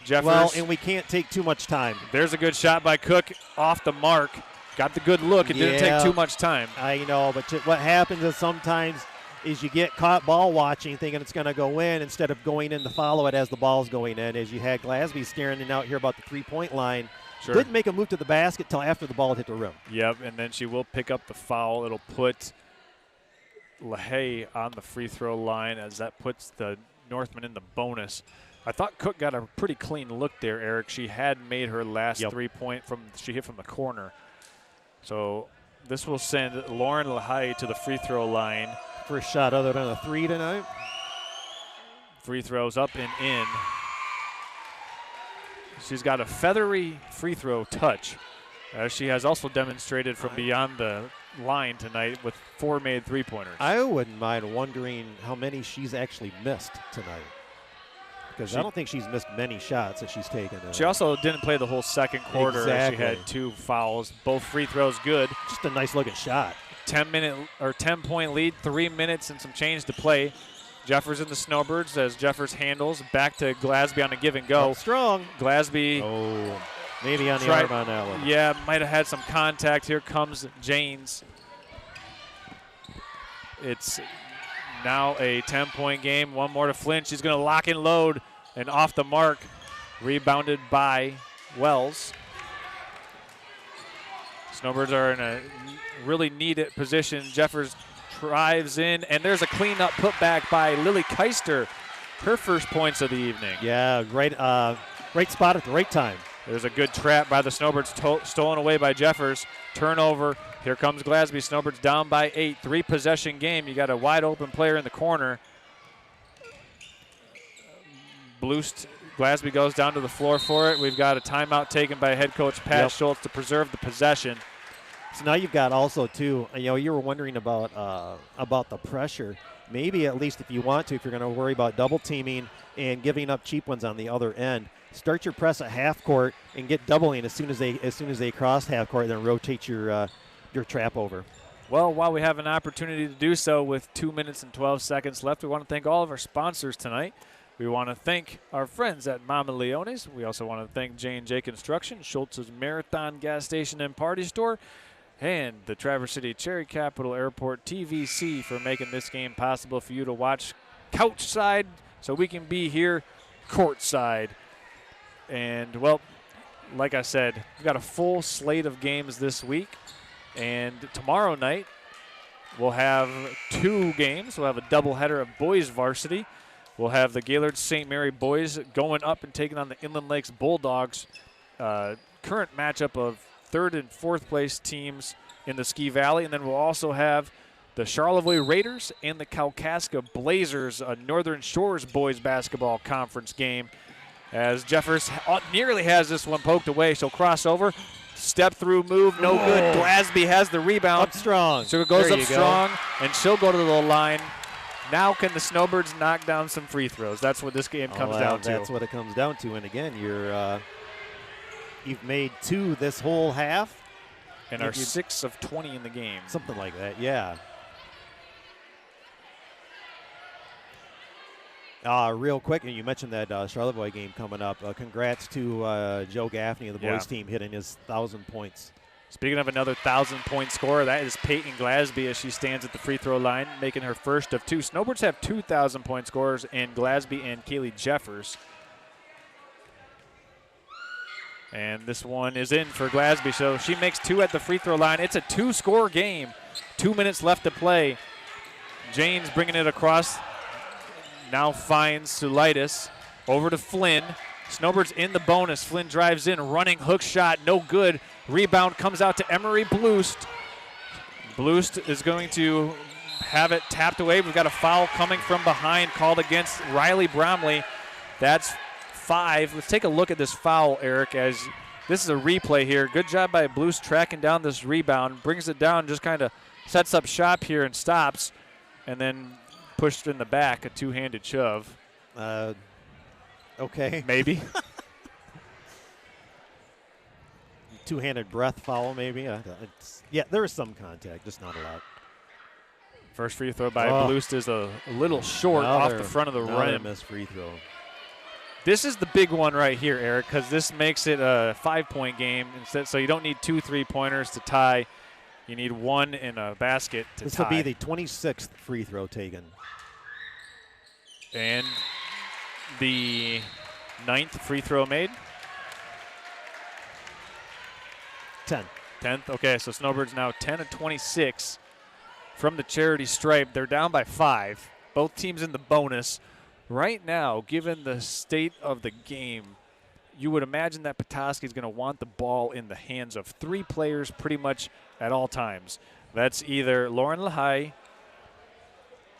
Jeffers. Well, and we can't take too much time. There's a good shot by Cook off the mark. Got the good look. It didn't take too much time. I know, but what happens is sometimes is you get caught ball watching thinking it's going to go in instead of going in to follow it as the ball's going in. As you had Glasby staring out here about the 3-point line. Sure. Didn't make a move to the basket till after the ball hit the rim. Yep, and then she will pick up the foul. It'll put LaHaye on the free throw line as that puts the Northmen in the bonus. I thought Cook got a pretty clean look there, Eric. She had made her last 3-point she hit from the corner. So this will send Lauren LaHaye to the free throw line. First shot other than a 3 tonight. Free throws up and in. She's got a feathery free throw touch, as she has also demonstrated from beyond the line tonight with 4 made 3-pointers. I wouldn't mind wondering how many she's actually missed tonight. Because I don't think she's missed many shots that she's taken. She also didn't play the whole second quarter. Exactly. She had 2 fouls. Both free throws good. Just a nice looking shot. 10-point lead, 3 minutes and some change to play. Jeffers and the Snowbirds as Jeffers handles back to Glasby on a give and go. Up strong. Glasby. Oh, maybe on the arm on that one. Yeah, might have had some contact. Here comes Janes. It's now a 10-point game. One more to Flynn. She's going to lock and load and off the mark. Rebounded by Wells. Snowbirds are in a really needed position. Jeffers drives in, and there's a clean-up putback by Lily Keister. Her first points of the evening. Yeah, right spot at the right time. There's a good trap by the Snowbirds, stolen away by Jeffers. Turnover. Here comes Glasby. Snowbirds down by 8. 3-possession game. You got a wide-open player in the corner. Glasby goes down to the floor for it. We've got a timeout taken by head coach Pat Schultz to preserve the possession. So now you've got also, too, you were wondering about the pressure. Maybe at least if you want to, if you're going to worry about double teaming and giving up cheap ones on the other end, start your press at half court and get doubling as soon as they cross half court, then rotate your trap over. Well, while we have an opportunity to do so with 2 minutes and 12 seconds left, we want to thank all of our sponsors tonight. We want to thank our friends at Mama Leone's. We also want to thank J&J Construction, Schultz's Marathon Gas Station and Party Store, and the Traverse City Cherry Capital Airport TVC for making this game possible for you to watch couch side so we can be here courtside. And, well, like I said, we've got a full slate of games this week. And tomorrow night we'll have 2 games. We'll have a doubleheader of boys varsity. We'll have the Gaylord St. Mary boys going up and taking on the Inland Lakes Bulldogs. Current matchup of 3rd and 4th place teams in the Ski Valley. And then we'll also have the Charlevoix Raiders and the Kalkaska Blazers, a Northern Shores boys basketball conference game. As Jeffers nearly has this one poked away. She'll cross over. Step through move, no good. Glasby has the rebound. Up strong. So it goes there up strong, and she'll go to the line. Now can the Snowbirds knock down some free throws? That's what this game comes down to. That's what it comes down to. And again, you've made 2 this whole half. And are 6 of 20 in the game. Something like that, yeah. Real quick, and you mentioned that Charlevoix game coming up. Congrats to Joe Gaffney of the boys team hitting his 1,000 points. Speaking of another 1,000-point scorer, that is Peyton Glasby as she stands at the free throw line, making her first of 2. Snowbirds have 2,000-point scorers in Glasby and Kaylee Jeffers. And this one is in for Glasby, so she makes 2 at the free throw line. It's a 2-score game. 2 minutes left to play. Janes bringing it across. Now finds Sulitis. Over to Flynn. Snowbirds in the bonus. Flynn drives in, running hook shot, no good. Rebound comes out to Emery Bloost. Bloost is going to have it tapped away. We've got a foul coming from behind called against Riley Bromley. That's 5. Let's take a look at this foul, Eric, as this is a replay here. Good job by Bloost tracking down this rebound. Brings it down, just kind of sets up shop here and stops. And then pushed in the back, a 2-handed shove. Okay. Maybe. 2-handed breath foul, maybe. Yeah, there is some contact, just not a lot. First free throw by Bloost is a little short off the front of the rim. Missed free throw. This is the big one right here, Eric, because this makes it a 5-point game instead. So you don't need 2 3-pointers to tie. You need 1 in a basket to tie. This will be the 26th free throw taken. And the 9th free throw made. 10th. Okay, so Snowbirds now 10 of 26 from the charity stripe. They're down by 5. Both teams in the bonus. Right now, given the state of the game, you would imagine that Petoskey is going to want the ball in the hands of 3 players pretty much at all times. That's either Lauren Lahai,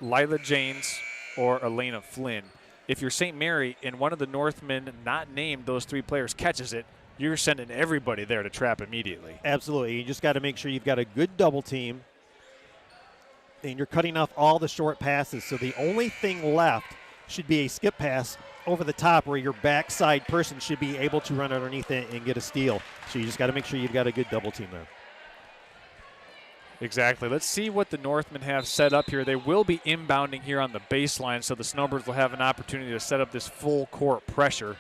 Lila Janes, or Elena Flynn. If you're St. Mary and one of the Northmen not named those 3 players catches it, you're sending everybody there to trap immediately. Absolutely. You just got to make sure you've got a good double team, and you're cutting off all the short passes. So the only thing left should be a skip pass over the top where your backside person should be able to run underneath it and get a steal. So you just got to make sure you've got a good double team there. Exactly. Let's see what the Northmen have set up here. They will be inbounding here on the baseline, so the Snowbirds will have an opportunity to set up this full court pressure.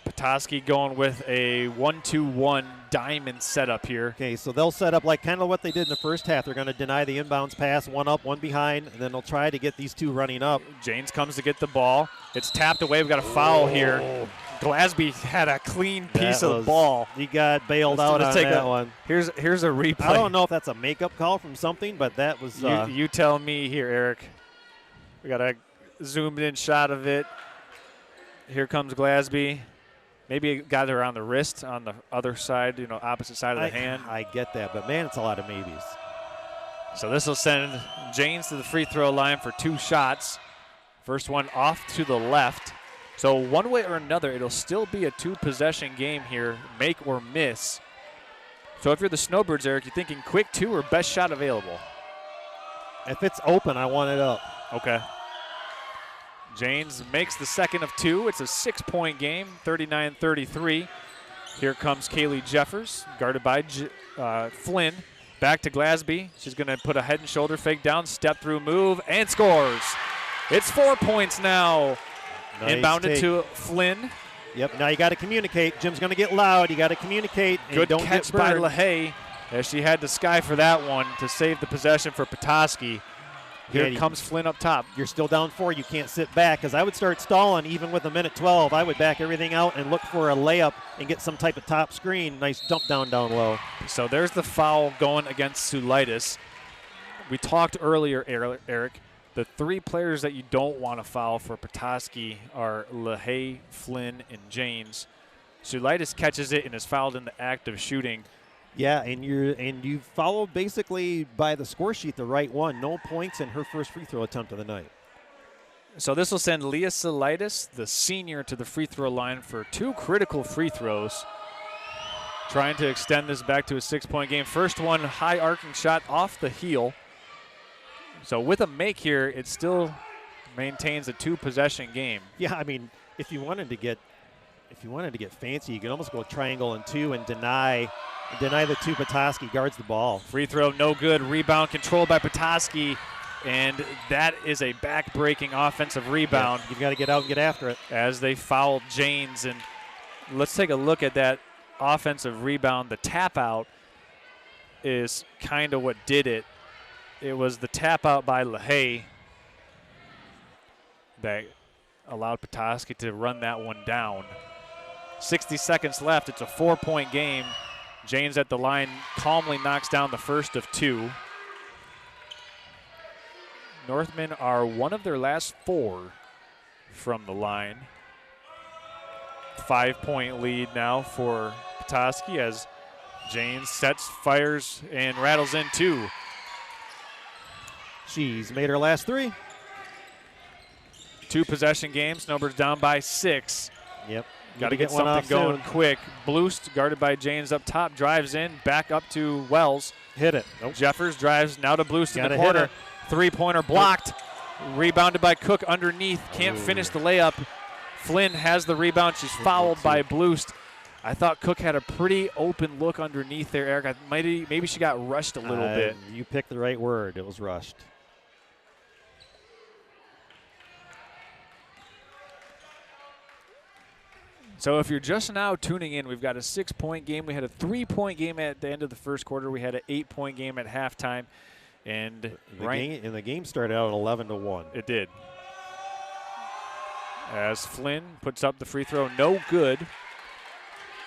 Petoskey going with a 1-2-1 diamond setup here. Okay, so they'll set up like kind of what they did in the first half. They're going to deny the inbounds pass, one up, one behind, and then they'll try to get these two running up. James comes to get the ball. It's tapped away. We've got a foul here. Glasby had a clean piece of the ball. He got bailed out on that one. Here's a replay. I don't know if that's a makeup call from something, but that was. You tell me here, Eric. We got a zoomed in shot of it. Here comes Glasby. Maybe it got her on the wrist on the other side, opposite side of the hand. I get that, but man, it's a lot of maybes. So this will send Janes to the free throw line for 2 shots. First one off to the left. So one way or another, it'll still be a 2-possession game here, make or miss. So if you're the Snowbirds, Eric, you're thinking quick 2 or best shot available? If it's open, I want it up. Okay. Janes makes the second of 2. It's a 6-point game, 39-33. Here comes Kaylee Jeffers, guarded by Flynn. Back to Glasby. She's going to put a head and shoulder fake down, step through move, and scores. It's 4 points now. Nice Inbounded take. to Flynn. Yep, now you got to communicate. Jim's going to get loud. You got to communicate. And Good don't catch get by burned. LaHaye as she had the sky for that one to save the possession for Petoskey. Here comes Flynn up top. You're still down 4. You can't sit back because I would start stalling even with a minute 12. I would back everything out and look for a layup and get some type of top screen. Nice dump down low. So there's the foul going against Sulaitis. We talked earlier, Eric, the 3 players that you don't want to foul for Petoskey are LaHaye, Flynn, and James. Sulaitis catches it and is fouled in the act of shooting. Yeah, and you followed basically by the score sheet the right one. No points in her first free throw attempt of the night. So this will send Leah Sulaitis, the senior, to the free throw line for 2 critical free throws. Trying to extend this back to a 6-point game. First one, high arcing shot off the heel. So with a make here, it still maintains a 2-possession game. Yeah, I mean, if you wanted to get fancy, you could almost go triangle and 2 and deny the 2. Petoskey guards the ball. Free throw, no good. Rebound controlled by Petoskey, and that is a back-breaking offensive rebound. Yeah, you've got to get out and get after it. As they foul Janes, and let's take a look at that offensive rebound. The tap out is kind of what did it. It was the tap out by LaHaye that allowed Petoskey to run that one down. 60 seconds left. It's a 4-point game. James at the line calmly knocks down the first of 2. Northmen are one of their last 4 from the line. 5-point lead now for Petoskey as James sets, fires, and rattles in 2. She's made her last 3. 2-possession game. Snowbirds down by 6. Yep. Got to get something going quick. Bloost, guarded by James up top, drives in, back up to Wells. Hit it. Nope. Jeffers drives now to Bloost in the Gotta corner. hit 3-pointer blocked. Rebounded by Cook underneath. Can't finish the layup. Flynn has the rebound. She's fouled by Bloost. I thought Cook had a pretty open look underneath there, Eric. Maybe she got rushed a little bit. You picked the right word. It was rushed. So if you're just now tuning in, we've got a 6-point game. We had a 3-point game at the end of the first quarter. We had an 8-point game at halftime. And the game started out at 11-1. It did. As Flynn puts up the free throw, no good.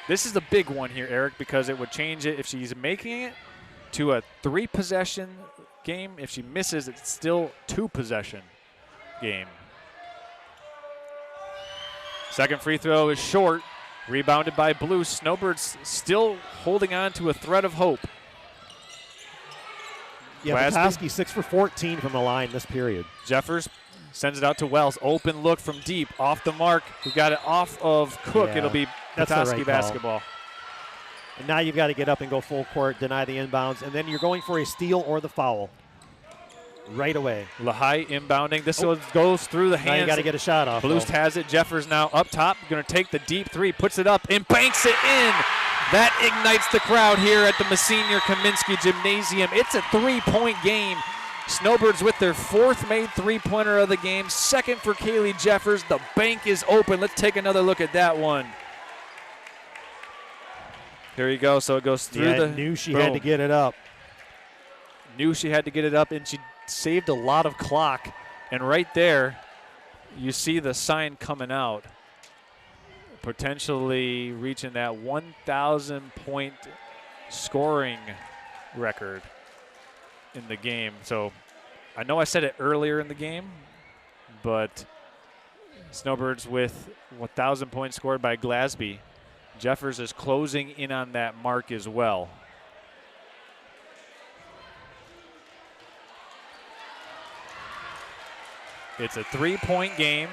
This is a big one here, Eric, because it would change it if she's making it to a 3-possession game. If she misses, it's still 2-possession game. Second free throw is short, rebounded by Blue. Snowbirds still holding on to a thread of hope. Yeah, Petoskey 6 for 14 from the line this period. Jeffers sends it out to Wells. Open look from deep, off the mark. We got it off of Cook. Yeah, it'll be Petoskey basketball. And now you've got to get up and go full court, deny the inbounds, and then you're going for a steal or the foul right away. LaHaye inbounding. This one goes through the hands. Now you got to get a shot off. Bloost has it. Jeffers now up top. Going to take the deep 3, puts it up, and banks it in. That ignites the crowd here at the Monsignor Kaminsky Gymnasium. It's a 3-point game. Snowbirds with their 4th made 3-pointer of the game. 2nd for Kaylee Jeffers. The bank is open. Let's take another look at that one. Here you go. So it goes through the. Knew she had to get it up. Knew she had to get it up, and she saved a lot of clock. And right there, you see the sign coming out. Potentially reaching that 1,000-point scoring record in the game. So I know I said it earlier in the game, but Snowbirds with 1,000 points scored by Glasby. Jeffers is closing in on that mark as well. It's a 3-point game.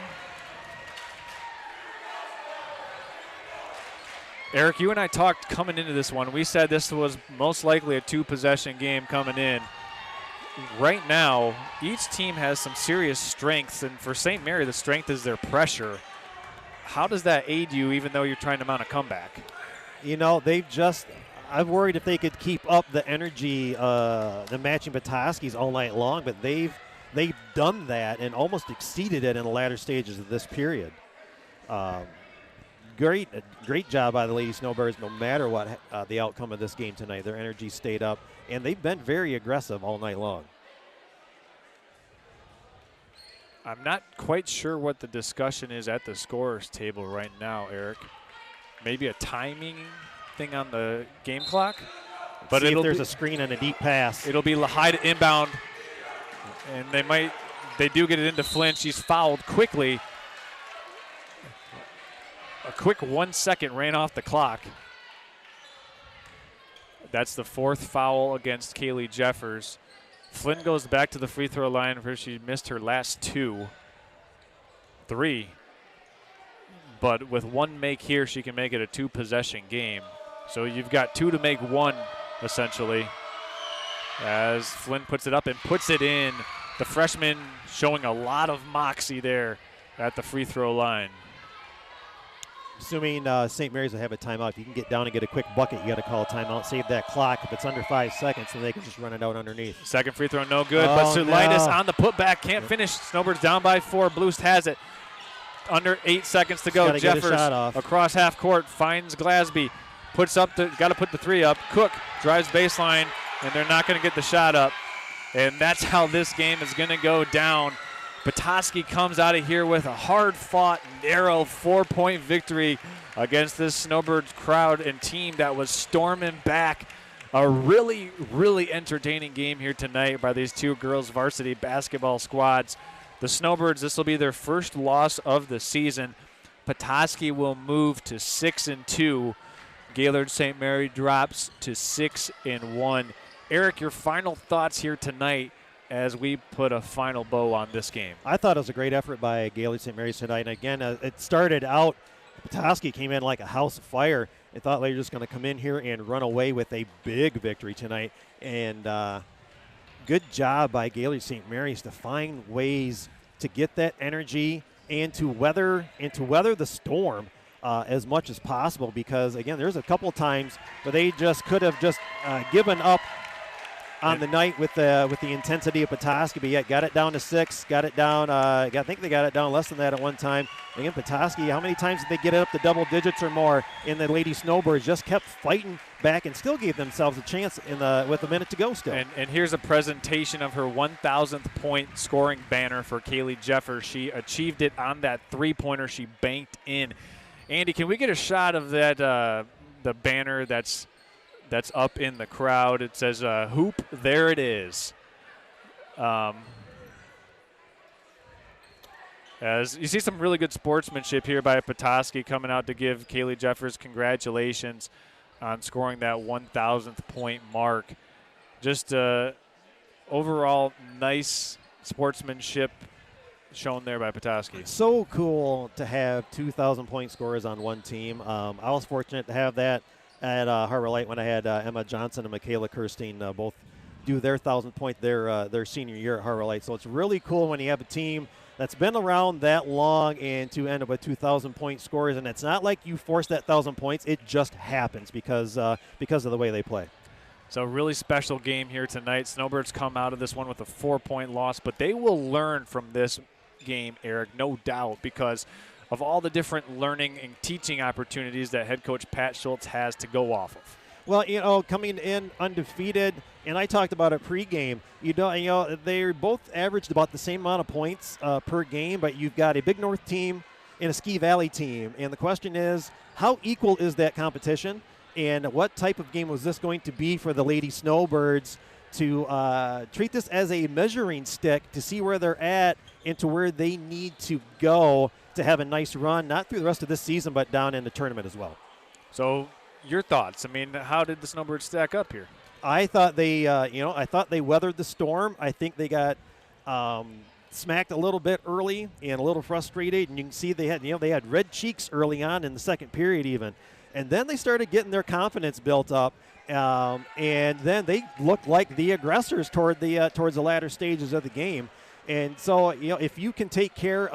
Eric, you and I talked coming into this one. We said this was most likely a 2-possession game coming in. Right now, each team has some serious strengths, and for St. Mary, the strength is their pressure. How does that aid you, even though you're trying to mount a comeback? You know, I've worried if they could keep up the energy, the matching Petoskey's all night long, but they've done that and almost exceeded it in the latter stages of this period. Great job by the Lady Snowbirds, no matter what the outcome of this game tonight. Their energy stayed up, and they've been very aggressive all night long. I'm not quite sure what the discussion is at the scorers table right now, Eric. Maybe a timing thing on the game clock? But if there's a screen and a deep pass. It'll be high to inbound, and they do get it into Flynn. She's fouled quickly. A quick 1 second ran off the clock. That's the 4th foul against Kaylee Jeffers. Flynn goes back to the free throw line where she missed her last 3. But with 1 make here, she can make it a 2-possession game. So you've got 2 to make 1, essentially. As Flynn puts it up and puts it in. The freshman showing a lot of moxie there at the free throw line. Assuming St. Mary's will have a timeout. If you can get down and get a quick bucket, you got to call a timeout, save that clock. If it's under 5 seconds, then they can just run it out underneath. Second free throw, no good. But Sulitis on the putback, can't finish. Snowbirds down by 4. Blues has it. Under 8 seconds to go. Jeffers across half court finds Glasby. Got to put the 3 up. Cook drives baseline, and they're not going to get the shot up. And that's how this game is going to go down. Petoskey comes out of here with a hard-fought, narrow 4-point victory against this Snowbirds crowd and team that was storming back. A really, really entertaining game here tonight by these 2 girls varsity basketball squads. The Snowbirds, this will be their first loss of the season. Petoskey will move to 6-2. Gaylord St. Mary drops to 6-1. Eric, your final thoughts here tonight as we put a final bow on this game? I thought it was a great effort by Gaylord St. Mary's tonight. And again, it started out, Petoskey came in like a house of fire. I thought they were just going to come in here and run away with a big victory tonight. And good job by Gaylord St. Mary's to find ways to get that energy and to weather the storm as much as possible. Because, again, there's a couple of times where they just could have just given up on the night with the intensity of Petoskey, but yet got it down to 6, got it down, I think they got it down less than that at one time. Again, Petoskey, how many times did they get it up to double digits or more? And the Lady Snowbirds just kept fighting back and still gave themselves a chance with a minute to go still. And here's a presentation of her 1,000th point scoring banner for Kaylee Jeffers. She achieved it on that 3-pointer she banked in. Andy, can we get a shot of that the banner that's up in the crowd? It says hoop, there it is. As you see some really good sportsmanship here by Petoskey coming out to give Kaylee Jeffers congratulations on scoring that 1,000th point mark. Just overall nice sportsmanship shown there by Petoskey. So cool to have 2,000 point scorers on one team. I was fortunate to have that at Harbor Light when I had Emma Johnson and Michaela Kirstein both do their 1,000 point their senior year at Harbor Light. So it's really cool when you have a team that's been around that long and to end up with 2,000-point scores. And it's not like you force that 1,000 points. It just happens because of the way they play. So really special game here tonight. Snowbirds come out of this one with a 4-point loss, but they will learn from this game, Eric, no doubt, because of all the different learning and teaching opportunities that head coach Pat Schultz has to go off of. Well, coming in undefeated, and I talked about it pregame, they both averaged about the same amount of points per game, but you've got a Big North team and a Ski Valley team. And the question is, how equal is that competition? And what type of game was this going to be for the Lady Snowbirds to treat this as a measuring stick to see where they're at and to where they need to go to have a nice run, not through the rest of this season, but down in the tournament as well. So your thoughts? I mean, how did the Snowbirds stack up here? I thought they weathered the storm. I think they got smacked a little bit early and a little frustrated, and you can see they had red cheeks early on in the second period even. And then they started getting their confidence built up, and then they looked like the aggressors towards the latter stages of the game. And so, if you can take care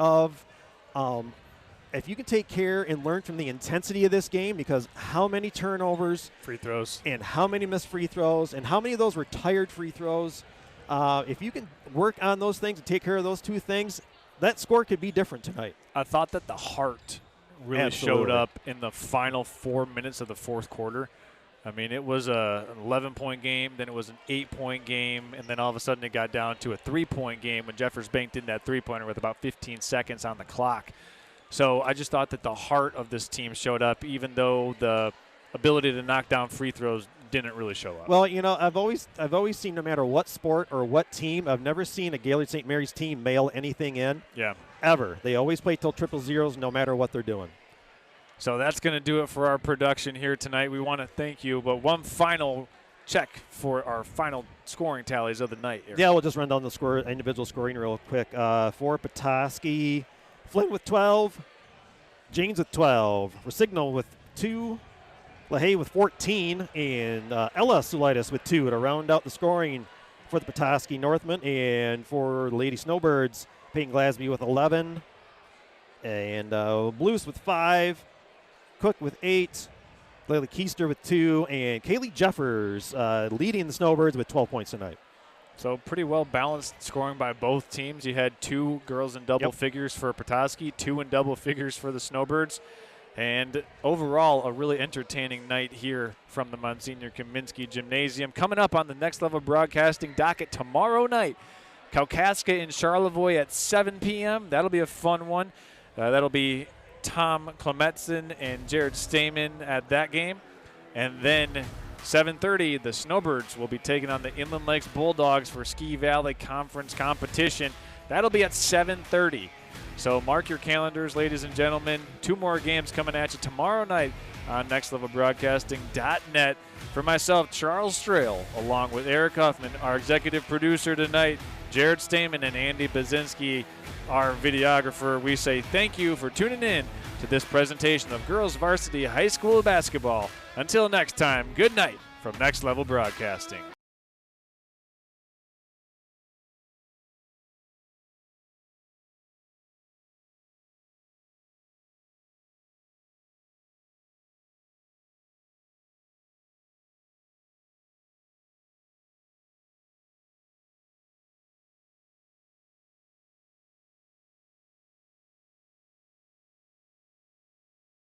and learn from the intensity of this game, because how many turnovers, free throws, and how many missed free throws, and how many of those were tired free throws, if you can work on those things and take care of those two things, that score could be different tonight. I thought that the heart really showed up in the final 4 minutes of the fourth quarter. I mean, it was an 11-point game, then it was an 8-point game, and then all of a sudden it got down to a 3-point game when Jeffers banked in that three-pointer with about 15 seconds on the clock. So I just thought that the heart of this team showed up, even though the ability to knock down free throws didn't really show up. Well, I've always seen, no matter what sport or what team, I've never seen a Gaylord St. Mary's team mail anything in. Yeah. Ever. They always play till triple zeros no matter what they're doing. So that's going to do it for our production here tonight. We want to thank you, but one final check for our final scoring tallies of the night, Eric. Yeah, we'll just run down the individual scoring real quick. For Petoskey, Flint with 12, Janes with 12, Rosignol with 2, LaHaye with 14, and Ella Sulitis with 2 to round out the scoring for the Petoskey Northmen. And for the Lady Snowbirds, Peyton Glasby with 11, and Blues with 5, Cook with 8, Layla Keister with 2, and Kaylee Jeffers leading the Snowbirds with 12 points tonight. So pretty well balanced scoring by both teams. You had 2 girls in double figures for Petoskey, 2 in double figures for the Snowbirds. And overall, a really entertaining night here from the Monsignor Kaminsky Gymnasium. Coming up on the Next Level Broadcasting docket tomorrow night, Kalkaska in Charlevoix at 7 p.m. That'll be a fun one. That'll be Tom Klemetson and Jared Stamen at that game. And then 7:30, the Snowbirds will be taking on the Inland Lakes Bulldogs for Ski Valley Conference competition. That'll be at 7:30. So mark your calendars, ladies and gentlemen. 2 more games coming at you tomorrow night on nextlevelbroadcasting.net. For myself, Charles Strail, along with Eric Huffman, our executive producer tonight, Jared Stamen and Andy Bazinski, our videographer, we say thank you for tuning in to this presentation of Girls Varsity High School Basketball. Until next time, good night from Next Level Broadcasting.